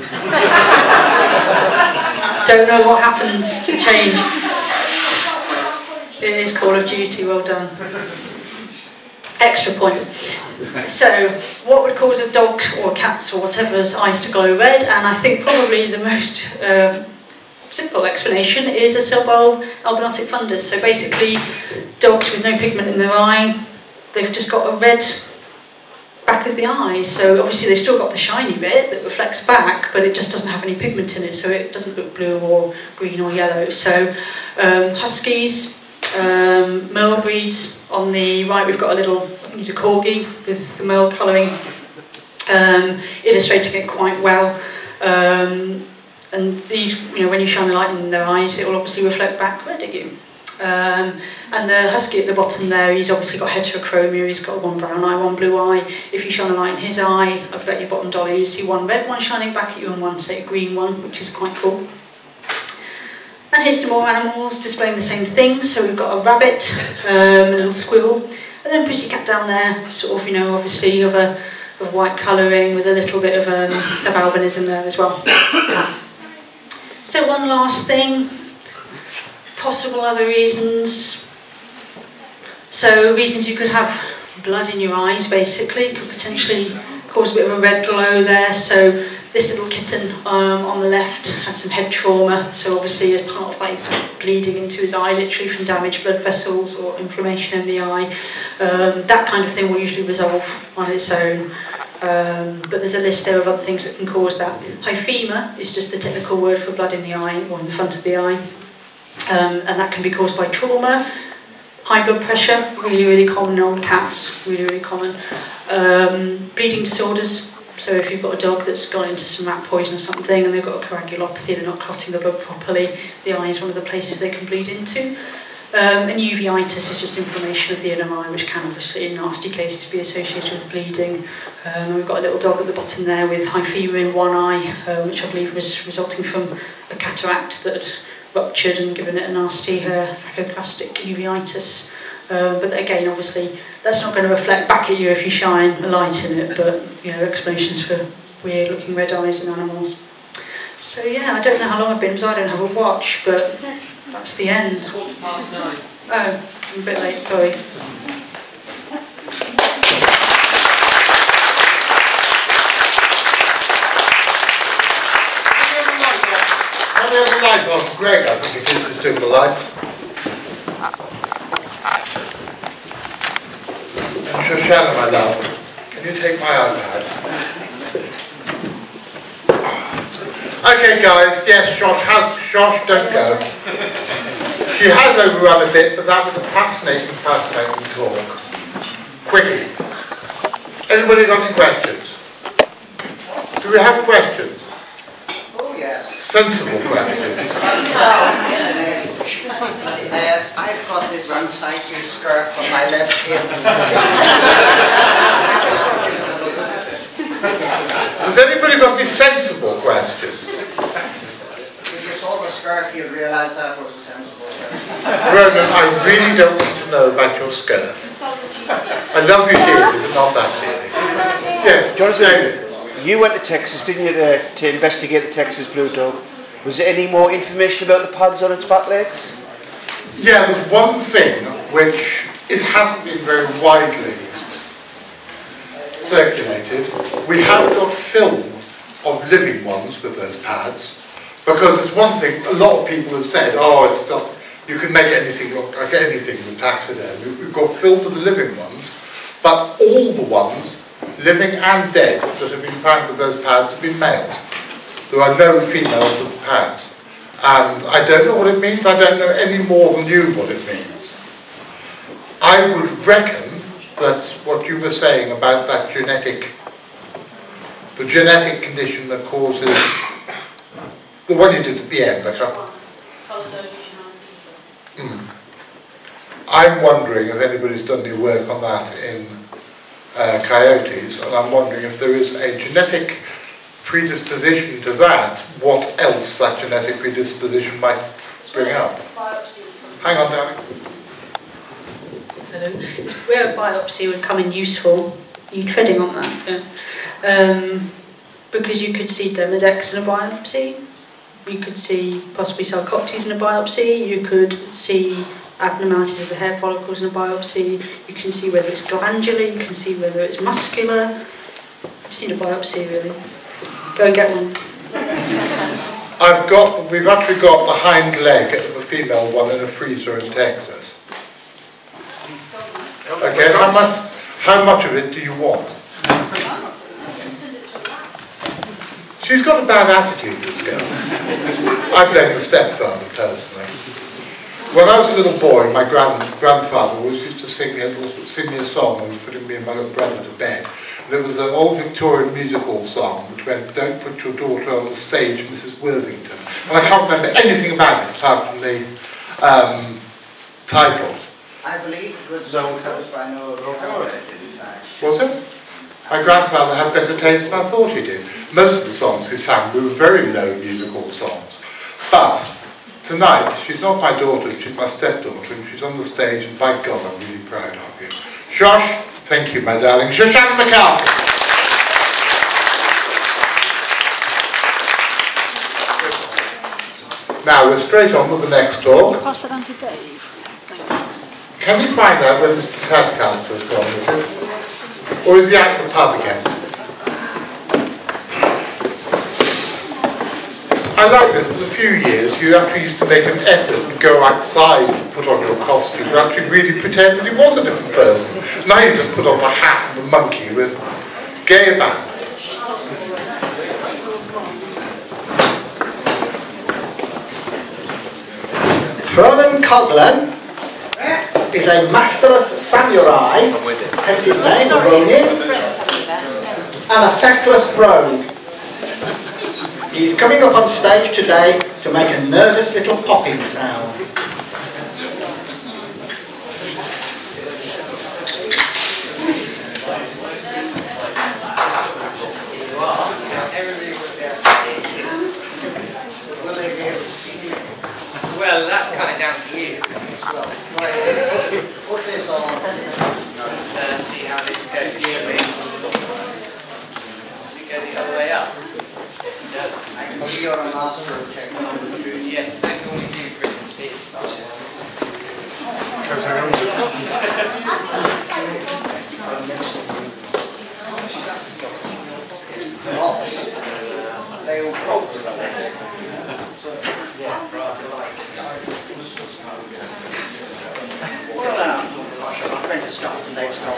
Don't know what happens to change. It is Call of Duty, well done. Extra points. So, what would cause a dog or cats or whatever's eyes to glow red? And I think probably the most simple explanation is a subulb albinotic fundus. So basically, dogs with no pigment in their eye, they've just got a red back of the eye. So obviously they've still got the shiny bit that reflects back, but it just doesn't have any pigment in it, so it doesn't look blue or green or yellow. So huskies, merle breeds. On the right we've got a little, I think he's a corgi with the merle colouring, illustrating it quite well. And these, when you shine a light in their eyes, it will obviously reflect back red at you. And the husky at the bottom there, he's obviously got heterochromia, he's got one brown eye, one blue eye. If you shine a light in his eye, I bet your bottom dollar you see one red one shining back at you and one, say, a green one, which is quite cool. And here's some more animals displaying the same thing. So we've got a rabbit, a little squirrel, and then pussycat down there, sort of, obviously of a white colouring with a little bit of subalbinism there as well. So one last thing, possible other reasons. So reasons you could have blood in your eyes, basically, could potentially cause a bit of a red glow there. So this little kitten on the left had some head trauma, so obviously as part of that he's bleeding into his eye, literally from damaged blood vessels or inflammation in the eye. That kind of thing will usually resolve on its own. But there's a list there of other things that can cause that. Hyphema is just the technical word for blood in the eye, or in the front of the eye. And that can be caused by trauma, high blood pressure, really, really common on cats, really, really common. Bleeding disorders. So if you've got a dog that's gone into some rat poison or something and they've got a coagulopathy, they're not clotting the blood properly, the eye is one of the places they can bleed into. And uveitis is just inflammation of the inner eye, which can obviously in nasty cases be associated with bleeding. We've got a little dog at the bottom there with hyphema in one eye, which I believe was resulting from a cataract that had ruptured and given it a nasty apoplastic uveitis. But again, obviously, that's not going to reflect back at you if you shine a light in it, but explanations for weird looking red eyes in animals. So yeah, I don't know how long I've been, because I don't have a watch, but that's the end. It's 9:15. Oh, I'm a bit late, sorry. Can we have the light on? Greg, I think it is just doing the lights. And Shoshannah, my love, can you take my iPad? Okay, guys, yes, Shosh, don't go. She has overrun a bit, but that was a fascinating talk. Quickie. Anybody got any questions? Do we have questions? Oh, yes. Sensible questions. I've got this unsightly scarf on my left hip. I just thought you could look at it. Has anybody got any sensible questions? If you saw the scarf, you'd realise that was a sensible question. Ronan, I really don't want to know about your skirt. I love you dearly, but not that dearly. Yes, Jonathan, you went to Texas, didn't you, to investigate the Texas blue dog? Was there any more information about the pads on its back legs? Yeah, there's one thing which it hasn't been very widely circulated. We have got film of living ones with those pads, because there's one thing, a lot of people have said, oh, it's just, you can make anything look like anything with taxidermy. We've got film of the living ones, but all the ones, living and dead, that have been found with those pads have been males. There are no females with the pads. And I don't know what it means, I don't know any more than you what it means. I would reckon that what you were saying about that the genetic condition that causes, the one you did at the end, I'm wondering if anybody's done any work on that in coyotes, and I'm wondering if there is a genetic predisposition to that, what else that genetic predisposition might bring up. Hang on, darling. Hello. It's where a biopsy would come in useful. Are you treading on that? Yeah. Because you could see Demodex in a biopsy. You could see possibly Sarcoptes in a biopsy. You could see abnormalities of the hair follicles in a biopsy. You can see whether it's glandular. You can see whether it's muscular. I've seen a biopsy, really. Go and get one. We've actually got the hind leg of a female one in a freezer in Texas. Okay, how much of it do you want? She's got a bad attitude, this girl. I blame the stepfather, personally. When I was a little boy, my grandfather always used to sing me a song when he was putting me and my little brother to bed. And it was an old Victorian musical song which went, "Don't put your daughter on the stage, Mrs. Worthington." And I can't remember anything about it apart from the title. I believe it was composed by Noel Coward, in fact. Was it? My grandfather had better taste than I thought he did. Most of the songs he sang were very low musical songs. But tonight, she's not my daughter, she's my stepdaughter, and she's on the stage, and by God, I'm really proud of you. Shosh, thank you, my darling. Shoshannah McCarthy. Now, we're straight on with the next talk. Pass it on to Dave. Thanks. Can you find out where Mr. Tadcounter has gone with it? Or is he out the pub again? I like this. For a few years, you actually used to make an effort to go outside and put on your costume. You actually really pretend that he was a different person. Now you just put on the hat and the monkey with gay abandon. Ronan Coghlan is a masterless samurai, hence his name, Ronan, and a feckless rogue. He's coming up on stage today to make a nervous little popping sound. Well, that's kind of down to you. Put this on. See how this goes.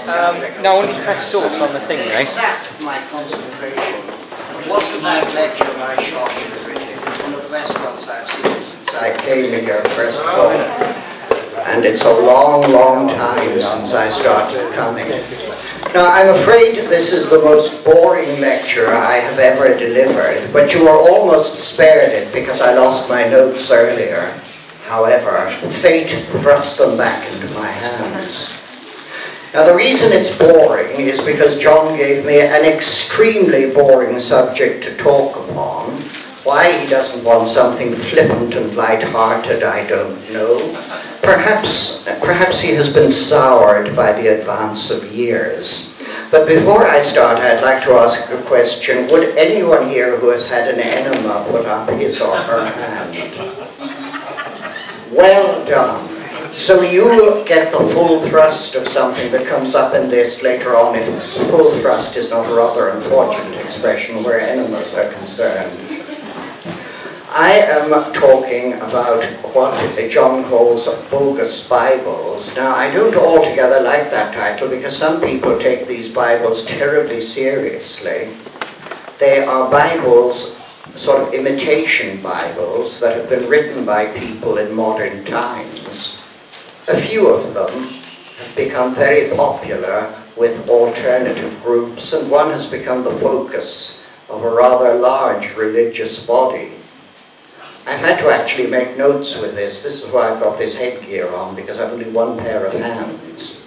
No, I wanted to press source on the thing, They right? sapped my concentration. It wasn't that lecture by Shoshannah McCarthy. It's one of the best ones I've seen since I came here first of all. And it's a long, long time since I started coming. Now, I'm afraid this is the most boring lecture I have ever delivered, but you are almost spared it because I lost my notes earlier. However, fate thrust them back into my hands. Now, the reason it's boring is because John gave me an extremely boring subject to talk upon. Why he doesn't want something flippant and light-hearted, I don't know. Perhaps he has been soured by the advance of years. But before I start, I'd like to ask a question. Would anyone here who has had an enema put up his or her hand? Well done. So you get the full thrust of something that comes up in this later on, if full thrust is not a rather unfortunate expression where enemas are concerned. I am talking about what John calls bogus Bibles. Now, I don't altogether like that title because some people take these Bibles terribly seriously. They are Bibles, sort of imitation Bibles, that have been written by people in modern times. A few of them have become very popular with alternative groups, and one has become the focus of a rather large religious body. I've had to actually make notes with this. This is why I've got this headgear on, because I've only one pair of hands.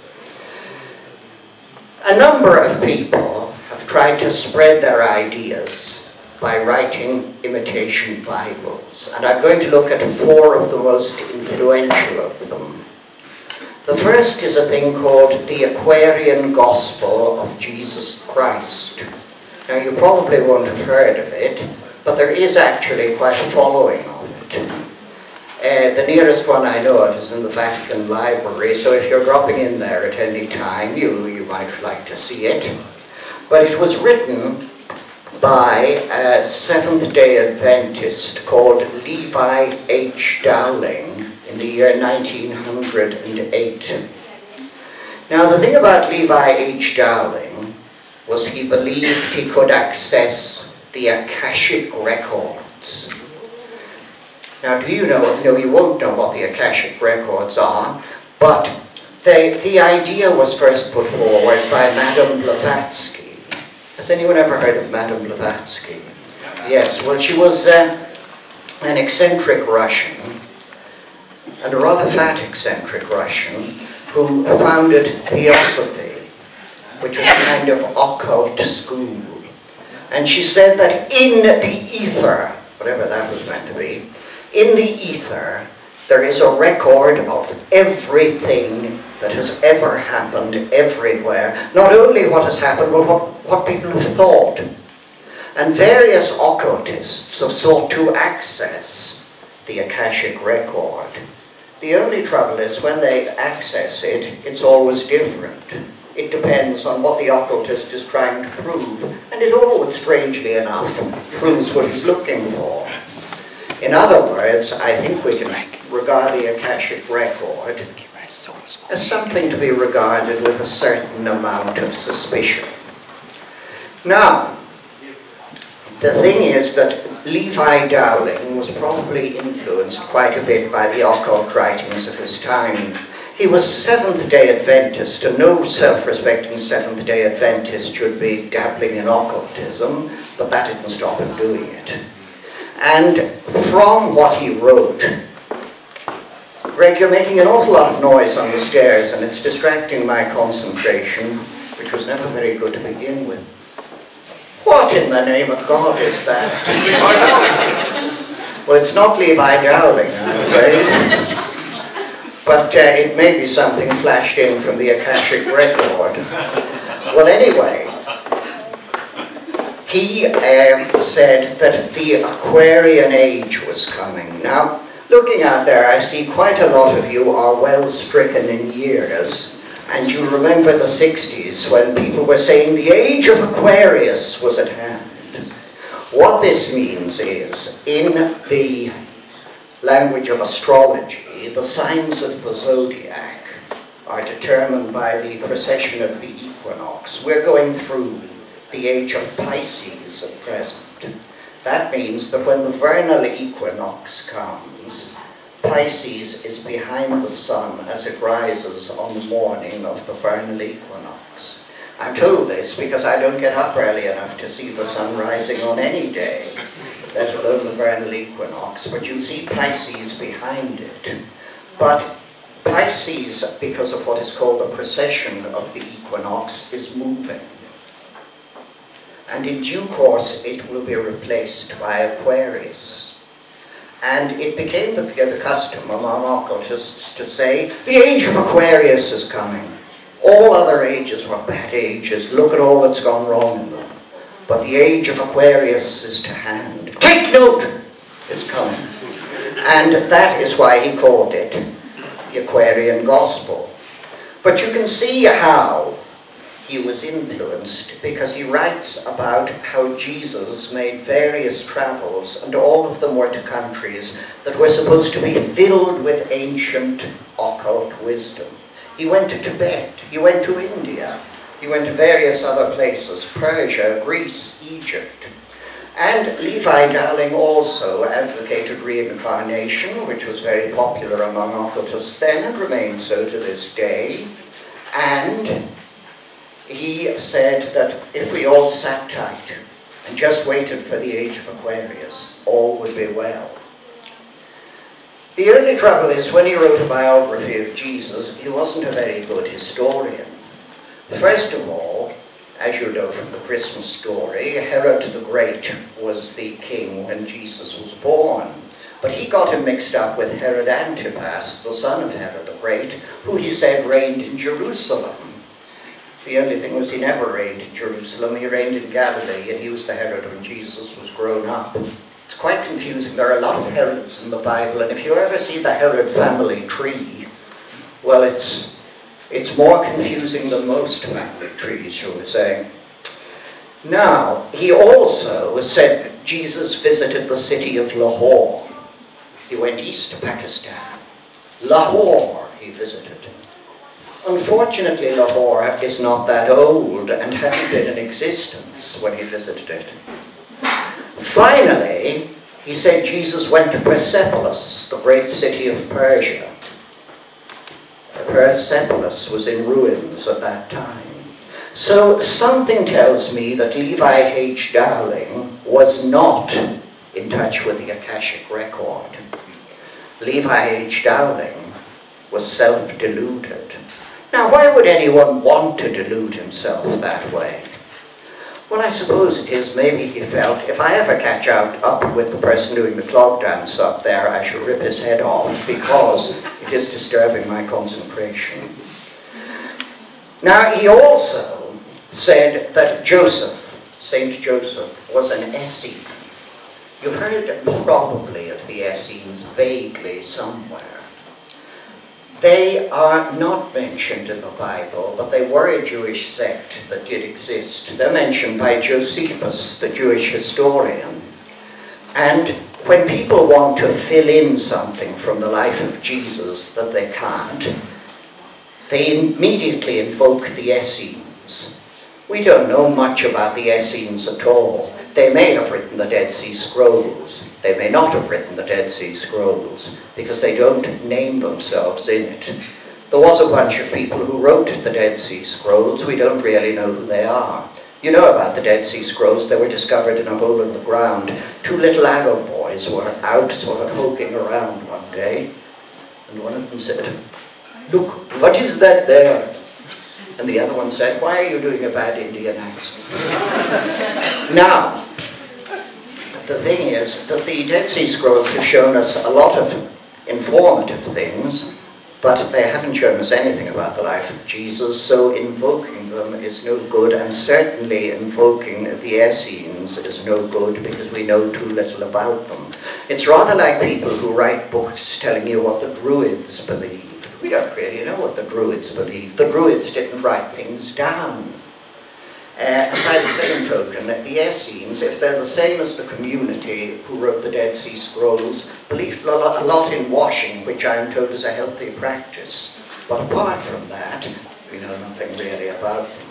A number of people have tried to spread their ideas by writing imitation Bibles, and I'm going to look at 4 of the most influential of them. The first is a thing called the Aquarian Gospel of Jesus Christ. Now, you probably won't have heard of it, but there is actually quite a following of it. The nearest one I know of is in the Vatican Library, so if you're dropping in there at any time, you might like to see it. But it was written by a Seventh-day Adventist called Levi H. Dowling in the year 1908. Now, the thing about Levi H. Dowling was he believed he could access the Akashic records. Now, do you know, no, you won't know what the Akashic records are, but the idea was first put forward by Madame Blavatsky. Has anyone ever heard of Madame Blavatsky? Yes, well, she was an eccentric Russian, and a rather fat eccentric Russian, who founded Theosophy, which was a kind of occult school. And she said that in the ether, whatever that was meant to be, in the ether, there is a record of everything that has ever happened everywhere. Not only what has happened, but what people have thought. And various occultists have sought to access the Akashic record. The only trouble is when they access it, it's always different. It depends on what the occultist is trying to prove, and it always, strangely enough, proves what he's looking for. In other words, I think we can regard the Akashic record as something to be regarded with a certain amount of suspicion. Now, the thing is that Levi Dowling was probably influenced quite a bit by the occult writings of his time. He was a Seventh-day Adventist, and no self-respecting Seventh-day Adventist should be dabbling in occultism, but that didn't stop him doing it. And from what he wrote, Greg, you're making an awful lot of noise on the stairs, and it's distracting my concentration, which was never very good to begin with. What in the name of God is that? Well, it's not Levi Dowling, I'm afraid. But it may be something flashed in from the Akashic record. Well, anyway, he said that the Aquarian age was coming. Now, looking out there, I see quite a lot of you are well stricken in years, and you remember the 60s when people were saying the age of Aquarius was at hand. What this means is, in the language of astrology, the signs of the zodiac are determined by the precession of the equinox. We're going through the age of Pisces at present. That means that when the vernal equinox comes, Pisces is behind the sun as it rises on the morning of the vernal equinox. I'm told this because I don't get up early enough to see the sun rising on any day, let alone the vernal equinox, but you see Pisces behind it. But Pisces, because of what is called the precession of the equinox, is moving. And in due course it will be replaced by Aquarius. And it became the custom among occultists to say, the age of Aquarius is coming. All other ages were bad ages. Look at all that's gone wrong in them. But the age of Aquarius is to hand. Take note! It's coming. And that is why he called it the Aquarian Gospel. But you can see how he was influenced, because he writes about how Jesus made various travels, and all of them were to countries that were supposed to be filled with ancient occult wisdom. He went to Tibet, he went to India, he went to various other places, Persia, Greece, Egypt. And Levi Dowling also advocated reincarnation, which was very popular among occultists then and remains so to this day. And he said that if we all sat tight and just waited for the age of Aquarius, all would be well. The only trouble is, when he wrote a biography of Jesus, he wasn't a very good historian. First of all, as you know from the Christmas story, Herod the Great was the king when Jesus was born. But he got him mixed up with Herod Antipas, the son of Herod the Great, who he said reigned in Jerusalem. The only thing was he never reigned in Jerusalem, he reigned in Galilee, and he was the Herod when Jesus was grown up. It's quite confusing. There are a lot of Herods in the Bible, and if you ever see the Herod family tree, well, it's more confusing than most family trees, shall we say. Now, he also said that Jesus visited the city of Lahore. He went east to Pakistan. Lahore he visited. Unfortunately, Lahore is not that old and hadn't been in existence when he visited it. Finally, he said Jesus went to Persepolis, the great city of Persia. Persepolis was in ruins at that time. So something tells me that Levi H. Dowling was not in touch with the Akashic record. Levi H. Dowling was self-deluded. Now, why would anyone want to delude himself that way? Well, I suppose it is maybe he felt, if I ever catch up with the person doing the clog dance up there, I shall rip his head off, because it is disturbing my concentration. Now, he also said that Joseph, Saint Joseph, was an Essene. You've heard probably of the Essenes vaguely somewhere. They are not mentioned in the Bible, but they were a Jewish sect that did exist. They're mentioned by Josephus, the Jewish historian. And when people want to fill in something from the life of Jesus that they can't, they immediately invoke the Essenes. We don't know much about the Essenes at all. They may have written the Dead Sea Scrolls. They may not have written the Dead Sea Scrolls, because they don't name themselves in it. There was a bunch of people who wrote the Dead Sea Scrolls. We don't really know who they are. You know about the Dead Sea Scrolls. They were discovered in a hole in the ground. Two little Arab boys were out sort of poking around one day, and one of them said, "Look, what is that there?" And the other one said, "Why are you doing a bad Indian accent?" Now, the thing is that the Dead Sea Scrolls have shown us a lot of informative things, but they haven't shown us anything about the life of Jesus, so invoking them is no good, and certainly invoking the Essenes is no good, because we know too little about them. It's rather like people who write books telling you what the Druids believed. We don't really know what the Druids believed. The Druids didn't write things down. And by the same token, the Essenes, if they're the same as the community who wrote the Dead Sea Scrolls, believed a lot in washing, which I am told is a healthy practice. But apart from that, we know nothing really about them.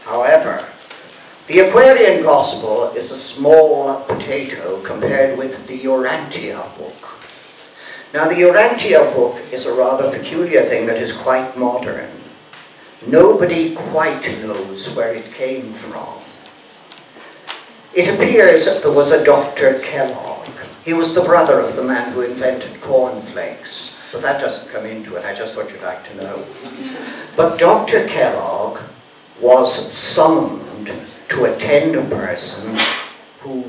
However, the Aquarian Gospel is a small potato compared with the Urantia book. Now, the Urantia book is a rather peculiar thing that is quite modern. Nobody quite knows where it came from. It appears that there was a Dr. Kellogg. He was the brother of the man who invented cornflakes. But that doesn't come into it, I just thought you'd like to know. But Dr. Kellogg was summoned to attend a person who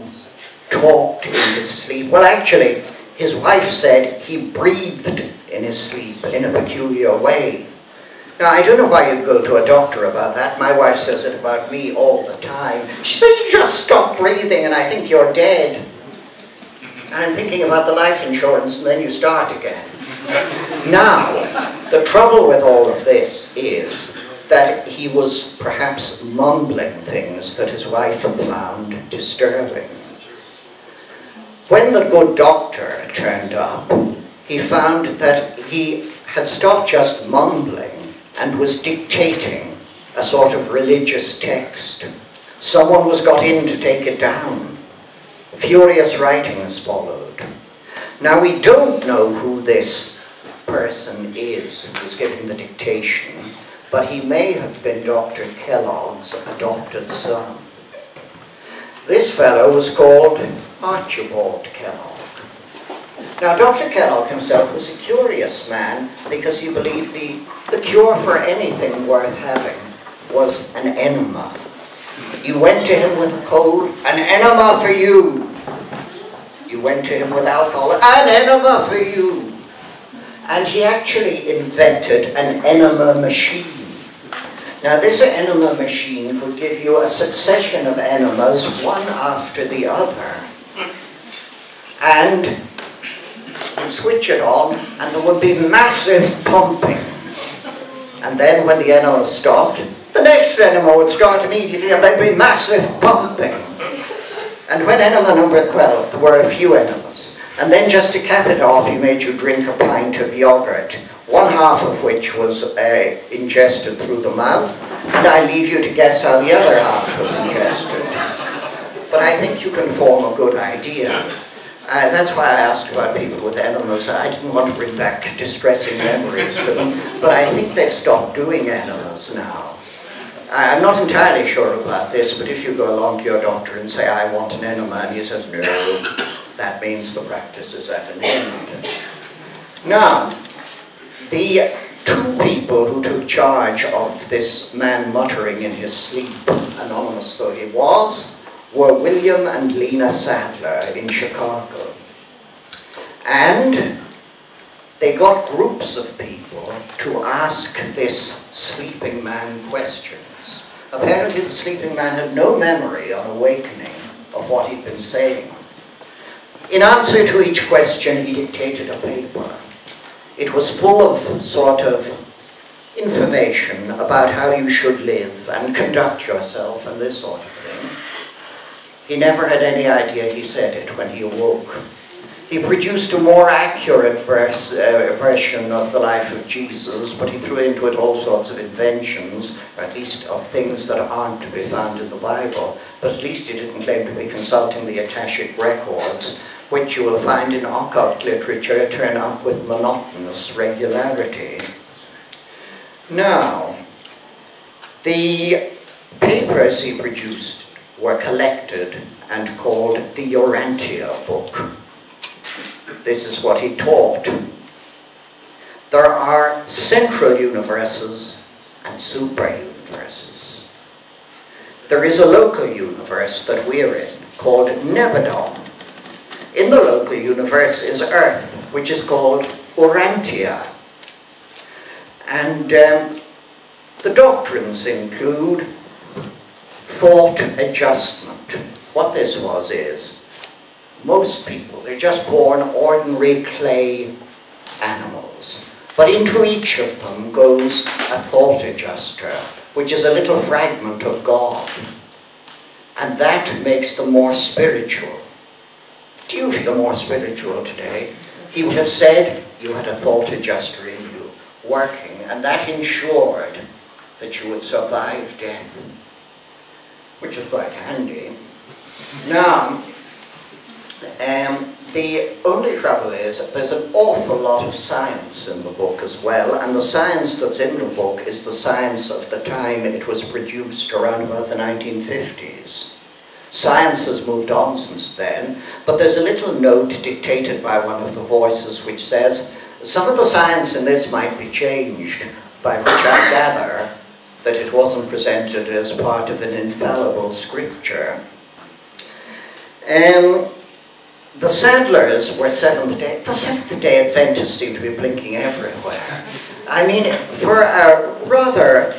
talked in his sleep. Well, actually, his wife said he breathed in his sleep in a peculiar way. Now, I don't know why you'd go to a doctor about that. My wife says it about me all the time. She said, you just stop breathing and I think you're dead. And I'm thinking about the life insurance and then you start again. Now, the trouble with all of this is that he was perhaps mumbling things that his wife had found disturbing. When the good doctor turned up, he found that he had stopped just mumbling and was dictating a sort of religious text. Someone was got in to take it down. Furious writings followed. Now, we don't know who this person is who was giving the dictation, but he may have been Dr. Kellogg's adopted son. This fellow was called Archibald Kellogg. Now, Dr. Kellogg himself was a curious man because he believed the cure for anything worth having was an enema. You went to him with a cold, an enema for you. You went to him with alcohol, an enema for you. And he actually invented an enema machine. Now, this enema machine would give you a succession of enemas, one after the other. And you'd switch it on, and there would be massive pumping. And then when the enema stopped, the next enema would start immediately, and there'd be massive pumping. And when enema number 12, there were a few enemas. And then just to cap it off, he made you drink a pint of yogurt, one half of which was ingested through the mouth, and I leave you to guess how the other half was ingested. But I think you can form a good idea. That's why I asked about people with enemas. I didn't want to bring back distressing memories for them, but I think they've stopped doing enemas now. I'm not entirely sure about this, but if you go along to your doctor and say, I want an enema, and he says, no, that means the practice is at an end. Now, the two people who took charge of this man muttering in his sleep, anonymous though he was, were William and Lena Sadler in Chicago. And they got groups of people to ask this sleeping man questions. Apparently the sleeping man had no memory on awakening of what he'd been saying. In answer to each question, he dictated a paper. It was full of sort of information about how you should live and conduct yourself and this sort of thing. He never had any idea he said it when he awoke. He produced a more accurate version of the life of Jesus, but he threw into it all sorts of inventions, or at least of things that aren't to be found in the Bible. But at least he didn't claim to be consulting the Akashic records, which you will find in occult literature turn up with monotonous regularity. Now, the papers he produced were collected and called the Urantia book. This is what he taught. There are central universes and super-universes. There is a local universe that we're in, called Nebadon. In the local universe is Earth, which is called Urantia. And the doctrines include thought adjustment. What this was is, most people, they're just born ordinary clay animals. But into each of them goes a thought adjuster, which is a little fragment of God. And that makes them more spiritual. Do you feel more spiritual today? He would have said you had a thought adjuster in you. working, and that ensured that you would survive death, which is quite handy. Now, the only trouble is that there's an awful lot of science in the book as well, and the science that's in the book is the science of the time it was produced, around about the 1950s. Science has moved on since then, but there's a little note dictated by one of the voices which says, some of the science in this might be changed, by which I gather that it wasn't presented as part of an infallible scripture. The Sadlers were Seventh-day. The Seventh-day Adventists seem to be blinking everywhere. I mean, for a rather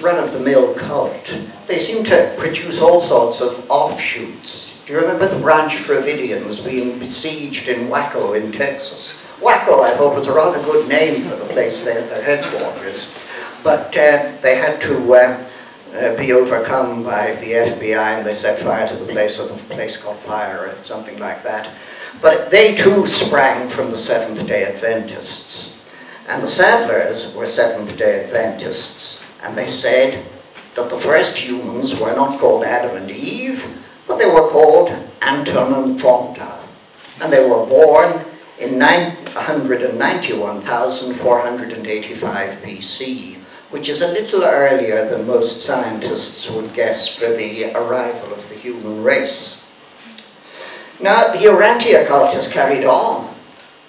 run-of-the-mill cult, they seem to produce all sorts of offshoots. Do you remember the Branch Dravidians being besieged in Waco in Texas? Waco, I thought, was a rather good name for the place they had their headquarters. But they had to be overcome by the FBI, and they set fire to the place, or the place caught fire, or something like that. But they too sprang from the Seventh-day Adventists. And the Sadlers were Seventh-day Adventists, and they said that the first humans were not called Adam and Eve, but they were called Anton and Fonta. And they were born in 991,485 BC, which is a little earlier than most scientists would guess for the arrival of the human race. Now, the Urantia cult has carried on.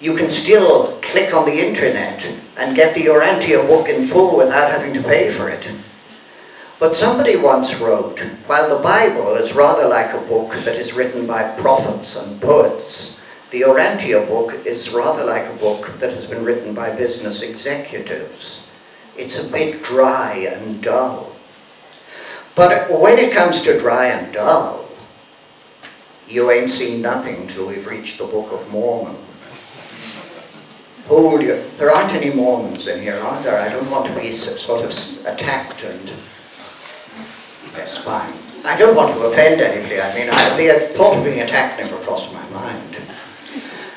You can still click on the internet and get the Urantia book in full without having to pay for it. But somebody once wrote, while the Bible is rather like a book that is written by prophets and poets, the Urantia book is rather like a book that has been written by business executives. It's a bit dry and dull. But when it comes to dry and dull, you ain't seen nothing till we've reached the Book of Mormon. Hold you. There aren't any Mormons in here, are there? I don't want to be sort of attacked and... Yes, fine. I don't want to offend anybody. I mean, the thought of being attacked never crossed my mind.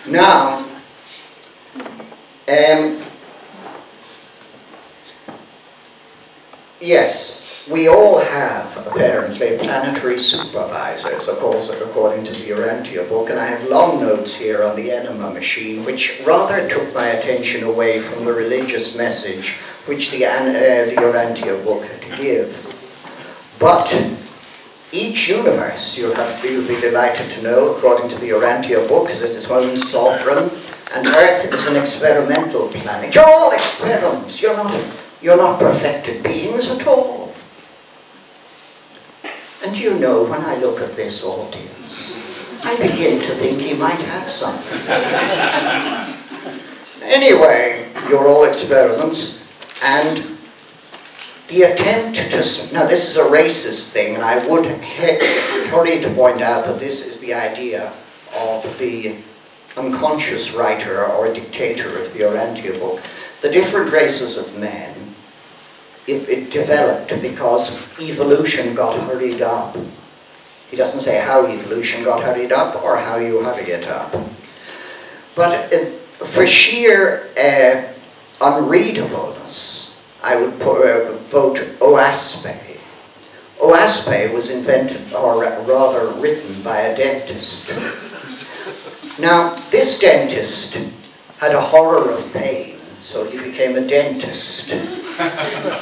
Now, yes, we all have, apparently, planetary supervisors, of course, according to the Urantia book, and I have long notes here on the enema machine, which rather took my attention away from the religious message which the Urantia book had to give. But each universe, you'll be delighted to know, according to the Urantia book, is its own sovereign, and Earth is an experimental planet. You're all experiments. You're not perfected beings at all. And you know, when I look at this audience, I begin to think he might have something. Anyway, you're all experiments, and the attempt to... Now, this is a racist thing, and I would hurry to point out that this is the idea of the unconscious writer or dictator of the Urantia book. The different races of men, it developed because evolution got hurried up. He doesn't say how evolution got hurried up or how you hurry it up. But for sheer unreadableness, I would vote Oaspe. Oaspe was invented, or rather written, by a dentist. Now, this dentist had a horror of pain, so he became a dentist.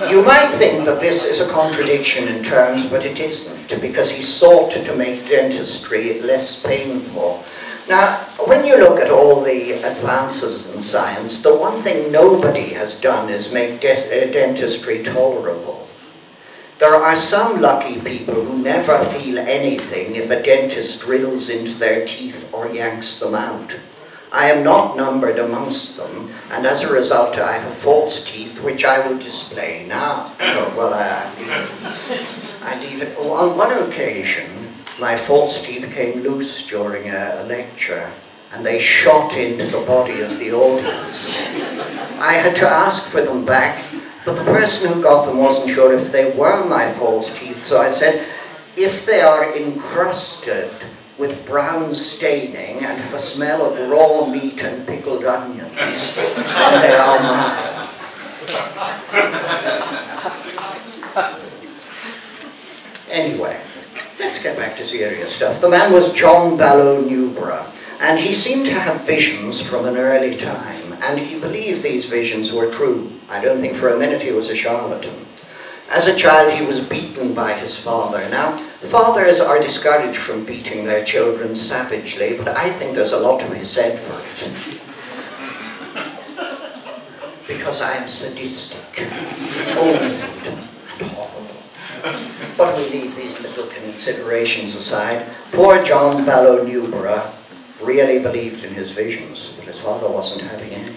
You might think that this is a contradiction in terms, but it isn't, because he sought to make dentistry less painful. Now, when you look at all the advances in science, the one thing nobody has done is make dentistry tolerable. There are some lucky people who never feel anything if a dentist drills into their teeth or yanks them out. I am not numbered amongst them, and as a result I have false teeth, which I will display now. On one occasion, my false teeth came loose during a lecture, and they shot into the body of the audience. I had to ask for them back, but the person who got them wasn't sure if they were my false teeth, so I said, if they are encrusted with brown staining and the smell of raw meat and pickled onions. And they are mine. Anyway, let's get back to serious stuff. The man was John Ballow Newborough, and he seemed to have visions from an early time, and he believed these visions were true. I don't think for a minute he was a charlatan. As a child, he was beaten by his father. Now, fathers are discouraged from beating their children savagely, but I think there's a lot to be said for it. Because I'm sadistic, old, and horrible. But we leave these little considerations aside. Poor John Ballow Newborough really believed in his visions, but his father wasn't having any.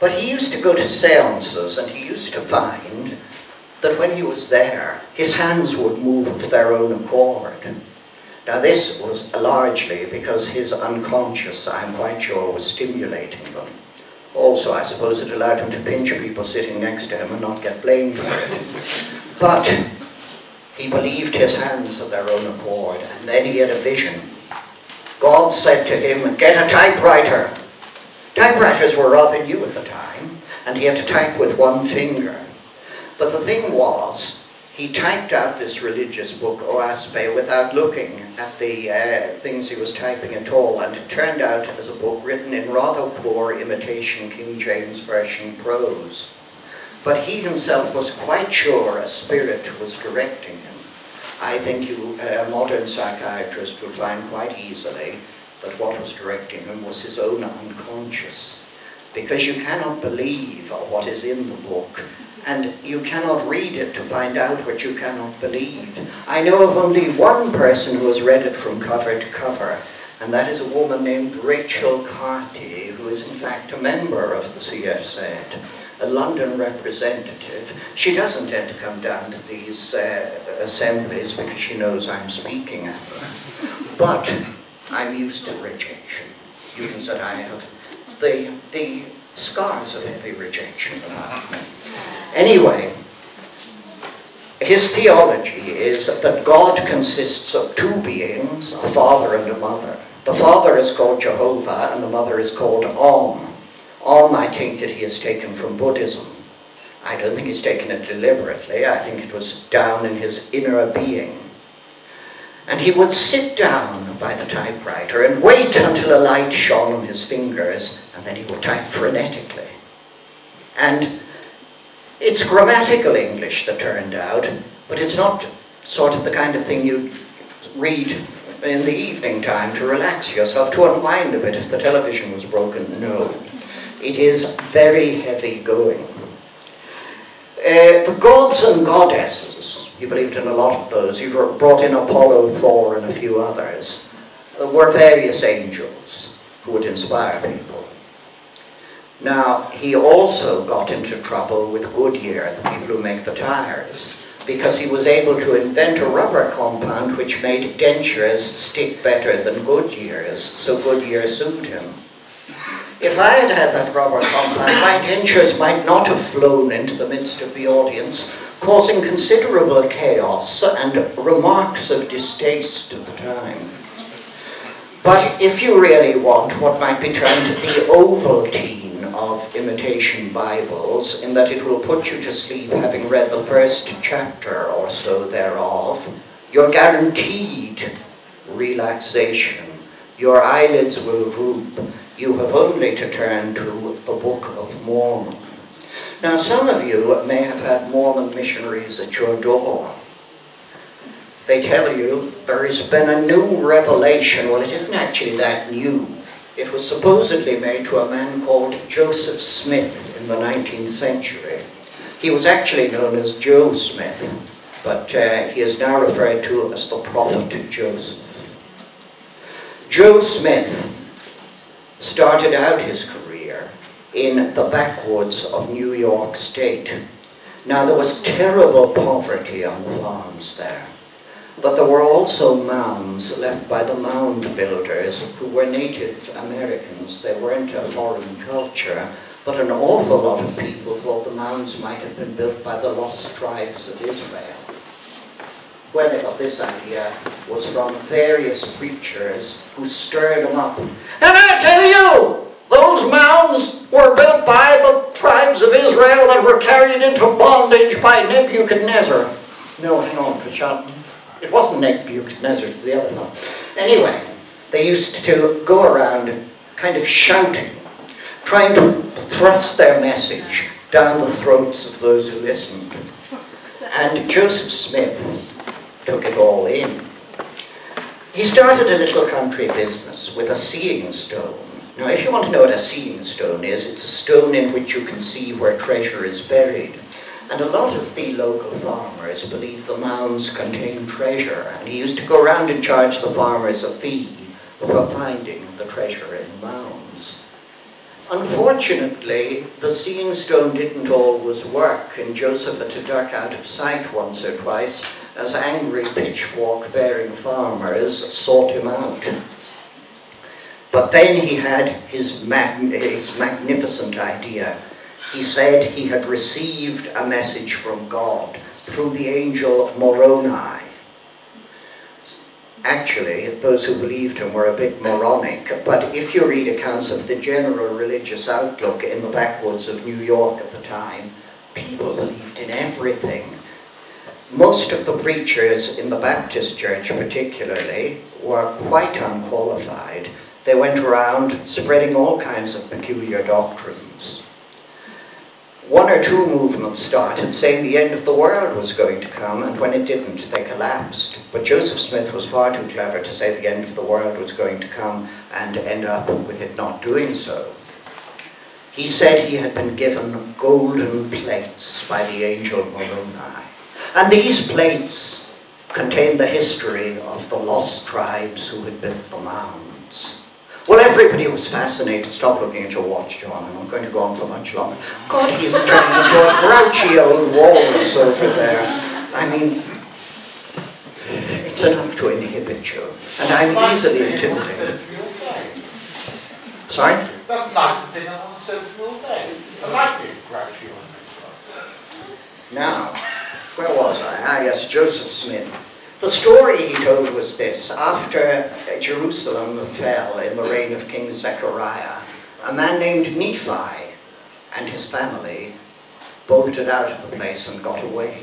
But he used to go to seances, and he used to find that when he was there, his hands would move of their own accord. Now this was largely because his unconscious, I'm quite sure, was stimulating them. Also, I suppose it allowed him to pinch people sitting next to him and not get blamed for it. But he believed his hands of their own accord, and then he had a vision. God said to him, "Get a typewriter." Typewriters were rather new at the time, and he had to type with one finger. But the thing was, he typed out this religious book, Oaspe, without looking at the things he was typing at all, and it turned out as a book written in rather poor imitation King James Version prose. But he himself was quite sure a spirit was directing him. I think a modern psychiatrist would find quite easily that what was directing him was his own unconscious. Because you cannot believe what is in the book, and you cannot read it to find out what you cannot believe. I know of only one person who has read it from cover to cover, and that is a woman named Rachel Carty, who is in fact a member of the CFZ, a London representative. She doesn't tend to come down to these assemblies because she knows I'm speaking at them. But I'm used to rejection. Students that I have the scars of heavy rejection. Anyway, his theology is that God consists of two beings, a father and a mother. The father is called Jehovah and the mother is called Om. Om, I think that he has taken from Buddhism. I don't think he's taken it deliberately. I think it was down in his inner being. And he would sit down by the typewriter and wait until a light shone on his fingers, and then he would type frenetically. And it's grammatical English that turned out, but it's not sort of the kind of thing you read in the evening time to relax yourself, to unwind a bit if the television was broken. No, it is very heavy going. The gods and goddesses, he believed in a lot of those, he brought in Apollo, Thor and a few others, were various angels who would inspire people. Now, he also got into trouble with Goodyear, the people who make the tires, because he was able to invent a rubber compound which made dentures stick better than Goodyear's, so Goodyear sued him. If I had had that rubber compound, my dentures might not have flown into the midst of the audience, causing considerable chaos and remarks of distaste at the time. But if you really want what might be termed the Ovaltine of imitation Bibles, in that it will put you to sleep having read the first chapter or so thereof, you're guaranteed relaxation. Your eyelids will droop. You have only to turn to the Book of Mormon. Now, some of you may have had Mormon missionaries at your door. They tell you there has been a new revelation. Well, it isn't actually that new. It was supposedly made to a man called Joseph Smith in the 19th century. He was actually known as Joe Smith, but he is now referred to as the Prophet Joseph. Joe Smith started out his career in the backwoods of New York State. Now, there was terrible poverty on the farms there, but there were also mounds left by the mound builders who were Native Americans. They weren't a foreign culture, but an awful lot of people thought the mounds might have been built by the lost tribes of Israel. where they got this idea was from various preachers who stirred them up. And I tell you, those mounds were built by the tribes of Israel that were carried into bondage by Nebuchadnezzar. No, hang on, Shoshannah. It wasn't Nebuchadnezzar, it was the other one. Anyway, they used to go around kind of shouting, trying to thrust their message down the throats of those who listened. And Joseph Smith took it all in. He started a little country business with a seeing stone. Now, if you want to know what a seeing stone is, it's a stone in which you can see where treasure is buried. And a lot of the local farmers believe the mounds contain treasure, and he used to go around and charge the farmers a fee for finding the treasure in mounds. Unfortunately, the seeing stone didn't always work, and Joseph had to duck out of sight once or twice as angry pitchfork-bearing farmers sought him out. But then he had his magnificent idea. He said he had received a message from God through the angel Moroni. Actually, those who believed him were a bit moronic, but if you read accounts of the general religious outlook in the backwoods of New York at the time, people believed in everything. Most of the preachers in the Baptist church particularly were quite unqualified. They went around spreading all kinds of peculiar doctrines. One or two movements started saying the end of the world was going to come, and when it didn't, they collapsed. But Joseph Smith was far too clever to say the end of the world was going to come and end up with it not doing so. He said he had been given golden plates by the angel Moroni. And these plates contained the history of the lost tribes who had built the mounds. Well, everybody was fascinated. Stop looking at your watch, John. I'm not going to go on for much longer. God, he's turned into a grouchy old walrus over there. I mean, it's enough to inhibit you. And I'm easily intimidated. Sorry? That's the nicest thing I've ever said to you all day. I like being grouchy on me. Now, where was I? Ah, yes, Joseph Smith. The story he told was this. After Jerusalem fell in the reign of King Zechariah, a man named Nephi and his family bolted out of the place and got away.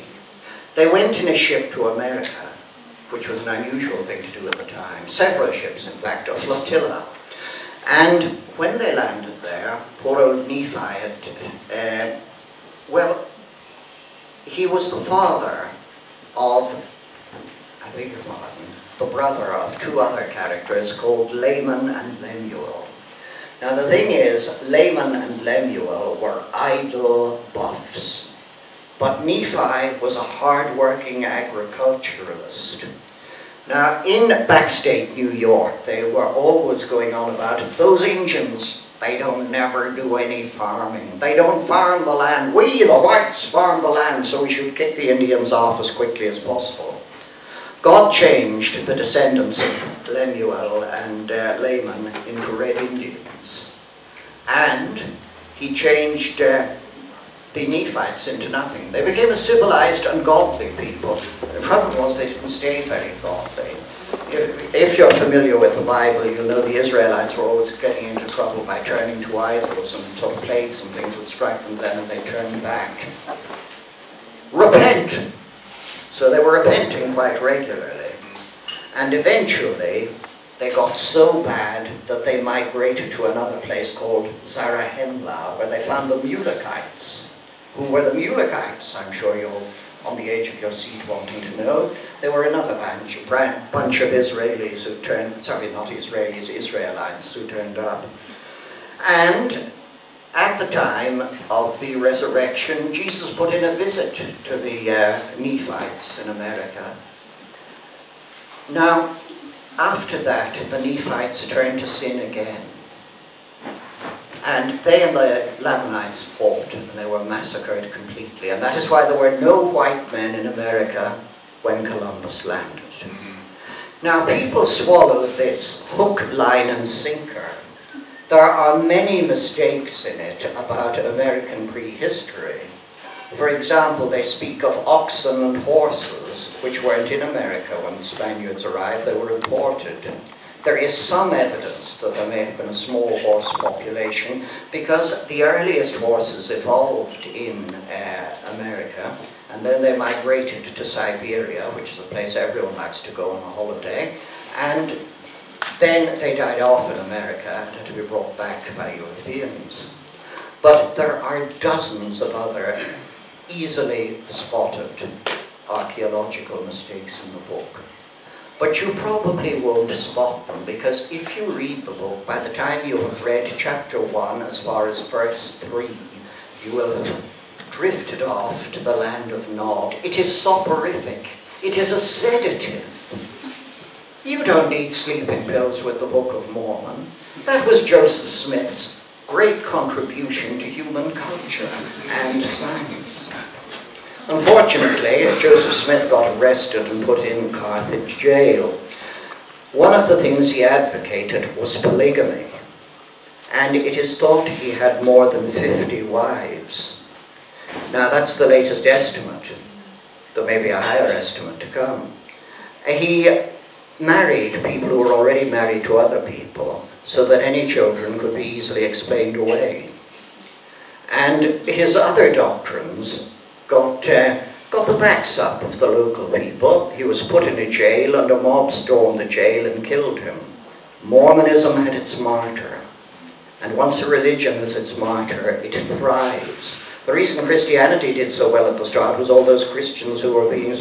They went in a ship to America, which was an unusual thing to do at the time. Several ships, in fact, a flotilla. And when they landed there, poor old Nephi had, well, he was the father of, I beg your pardon, the brother of two other characters called Laman and Lemuel. Now the thing is, Laman and Lemuel were idle buffs, but Nephi was a hard-working agriculturalist. Now in backstate New York, they were always going on about those Indians. They don't never do any farming. They don't farm the land. We, the whites, farm the land, so we should kick the Indians off as quickly as possible. God changed the descendants of Lemuel and Laman into Red Indians. And he changed the Nephites into nothing. They became a civilized and godly people. The trouble was they didn't stay very godly. If you're familiar with the Bible, you'll know the Israelites were always getting into trouble by turning to idols, and sort of plagues and things would strike them then and they turned back. Repent! So they were repenting quite regularly. And eventually, they got so bad that they migrated to another place called Zarahemla, where they found the Mulekites. Who were the Mulekites? I'm sure you're on the edge of your seat wanting to know. They were another bunch of Israelis who turned, sorry, not Israelis, Israelites who turned up. And at the time of the resurrection, Jesus put in a visit to the Nephites in America. Now, after that, the Nephites turned to sin again. And they and the Lamanites fought, and they were massacred completely. And that is why there were no white men in America when Columbus landed. Now, people swallowed this hook, line, and sinker. There are many mistakes in it about American prehistory. For example, they speak of oxen and horses, which weren't in America when the Spaniards arrived, they were imported. There is some evidence that there may have been a small horse population because the earliest horses evolved in America, and then they migrated to Siberia, which is a place everyone likes to go on a holiday, and then they died off in America and had to be brought back by Europeans. But there are dozens of other easily spotted archaeological mistakes in the book. But you probably won't spot them, because if you read the book, by the time you have read chapter 1 as far as verse 3, you will have drifted off to the land of Nod. It is soporific. It is a sedative. You don't need sleeping pills with the Book of Mormon. That was Joseph Smith's great contribution to human culture and science. Unfortunately, Joseph Smith got arrested and put in Carthage jail. One of the things he advocated was polygamy, and it is thought he had more than 50 wives. Now that's the latest estimate. There may be a higher estimate to come. He married people who were already married to other people, so that any children could be easily explained away. And his other doctrines got the backs up of the local people. He was put in a jail, and a mob stormed the jail and killed him. Mormonism had its martyr, and once a religion has its martyr, it thrives. The reason Christianity did so well at the start was all those Christians who were being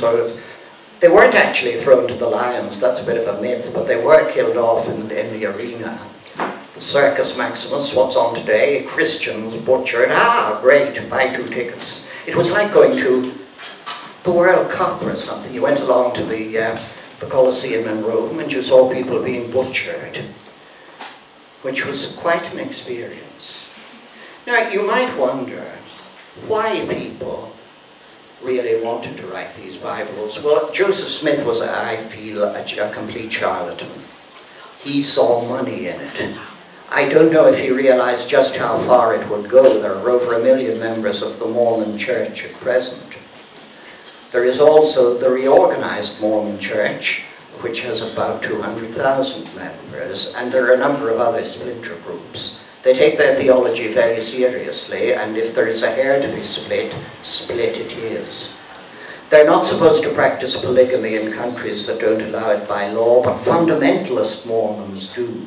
they weren't actually thrown to the lions, that's a bit of a myth, but they were killed off in the arena. The Circus Maximus, what's on today, Christians butchered, great, buy 2 tickets. It was like going to the World Cup or something. You went along to the Colosseum in Rome and you saw people being butchered, which was quite an experience. Now, you might wonder why people really wanted to write these Bibles. Well, Joseph Smith was, I feel, a complete charlatan. He saw money in it. I don't know if he realized just how far it would go. There are over 1 million members of the Mormon Church at present. There is also the reorganized Mormon Church, which has about 200,000 members, and there are a number of other splinter groups. They take their theology very seriously, and if there is a hair to be split, split it is. They're not supposed to practice polygamy in countries that don't allow it by law, but fundamentalist Mormons do.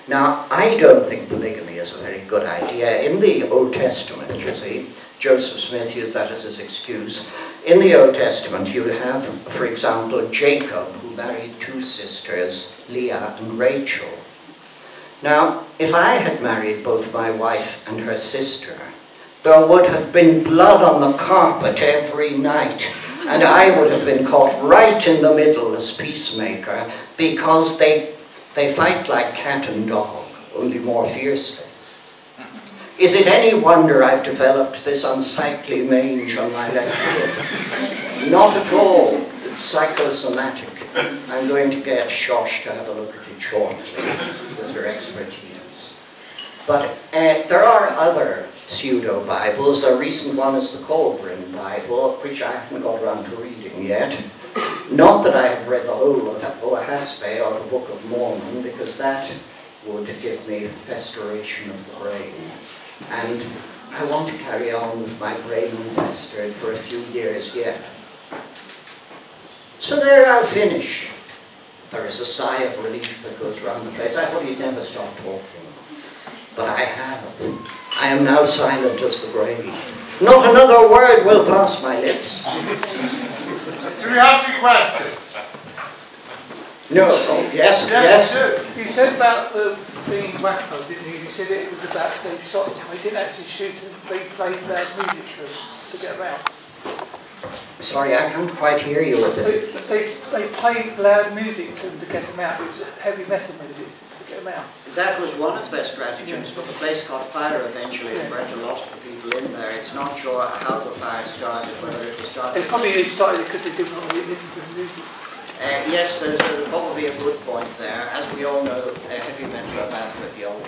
Now, I don't think polygamy is a very good idea. In the Old Testament, you see, Joseph Smith used that as his excuse. In the Old Testament, you have, for example, Jacob, who married 2 sisters, Leah and Rachel. Now, if I had married both my wife and her sister, there would have been blood on the carpet every night, and I would have been caught right in the middle as peacemaker, because they fight like cat and dog, only more fiercely. Is it any wonder I've developed this unsightly mange on my left hip? Not at all. It's psychosomatic. I'm going to get Shosh to have a look at it shortly, with her expertise. But there are other pseudo-Bibles. A recent one is the Coghlan Bible, which I haven't got around to reading yet. Not that I have read the whole of Oahaspe or the Book of Mormon, because that would give me festeration of the brain. And I want to carry on with my brain infested for a few years yet. So there I'll finish. There is a sigh of relief that goes round the place. I thought he'd never stop talking. But I have. I am now silent as the grave. Not another word will pass my lips. Do we have any questions? No. Oh, yes, yes. You said about being wacko, didn't you? You said it was about they didn't actually shoot them, they played loud music to get them out. Sorry, I can't quite hear you with this. They played loud music to get them out. It was heavy metal music to get them out. That was one of their stratagems, but the place caught fire eventually and burned a lot of the people in there. It's not sure how the fire started, whether it was started... They probably started because they didn't want to listen to the music. Yes, there's probably a good point there. As we all know, heavy metal are bad for theology.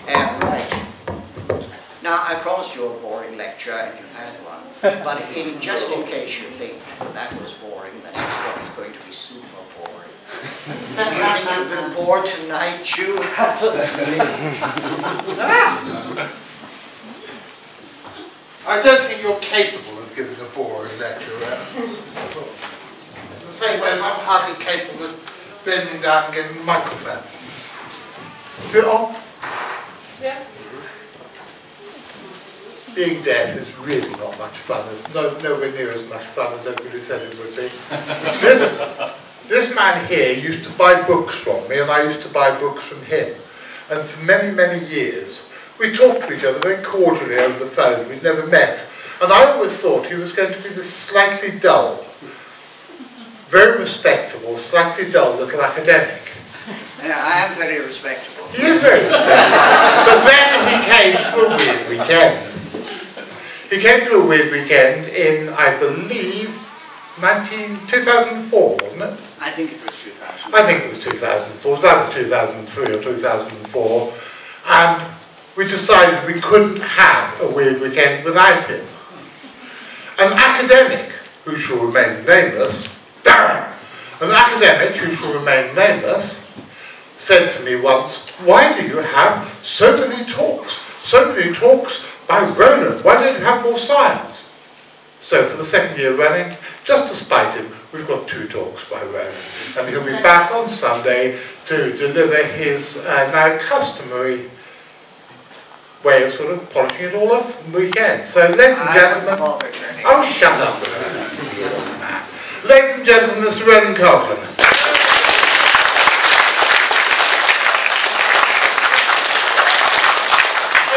Right. Now, I promised you a boring lecture, and you've had one. But just in case you think that was boring, the next one is going to be super boring. If you think you've been bored tonight, you haven't. I don't think you're capable of giving a boring lecture. In the same way as I'm hardly capable of bending down and getting the microphone. Is it on? Yeah. Being deaf is really not much fun. It's nowhere near as much fun as everybody said it would be. This man here used to buy books from me, and I used to buy books from him. And for many, many years, we talked to each other very cordially over the phone. We'd never met. And I always thought he was going to be this slightly dull, very respectable, slightly dull little academic. Yeah, I am very respectable. He is very respectable. But then he came to a weird weekend. He came to a weird weekend in, I believe, 2004, wasn't it? I think it was 2004. I think it was 2004. It was either 2003 or 2004. And we decided we couldn't have a weird weekend without him. An academic who shall remain nameless, an academic who shall remain nameless, said to me once, "Why do you have so many talks? So many talks by Ronan. Why don't you have more science?" So for the second year running, just to spite him, we've got 2 talks by Ronan. And he'll be back on Sunday to deliver his now customary way of sort of polishing it all up on the weekend. So ladies and gentlemen... Oh, shut up. Ladies and gentlemen, Mr. Ronan Coghlan.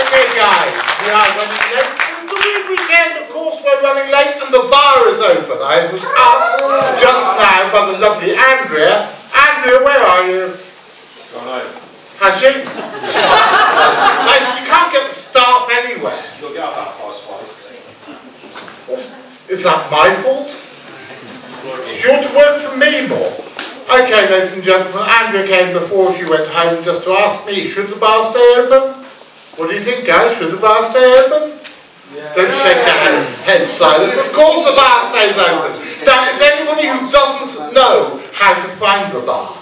Okay, guys, we are running late. It's a weird weekend, of course, we're running late, and the bar is open. I was asked just now by the lovely Andrea. Andrea, where are you? Gone home. Has she? You can't get the staff anywhere. You'll get up about 5:05. Is that my fault? She ought to work for me more. Okay, ladies and gentlemen, Andrea came before she went home just to ask me, should the bar stay open? What do you think, guys? Should the bar stay open? Yeah. Don't shake your head, Silas. Of course the bar stays open. Now, is there anybody who doesn't know how to find the bar?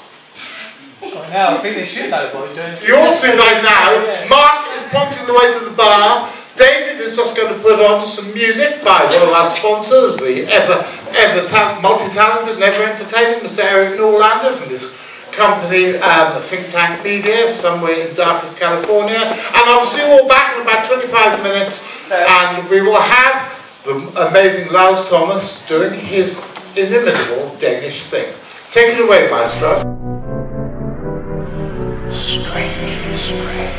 Well, now I think they should know what we're doing. You'll see right now. Mark is pointing the way to the bar. David is just going to put on some music by one of our sponsors, the multi-talented and ever-entertaining Mr. Eric Norlander from this company, Think Tank Media, somewhere in darkest California. And I'll see you all back in about 25 minutes, and we will have the amazing Lars Thomas doing his inimitable Danish thing. Take it away, Maestro. Strangely strange.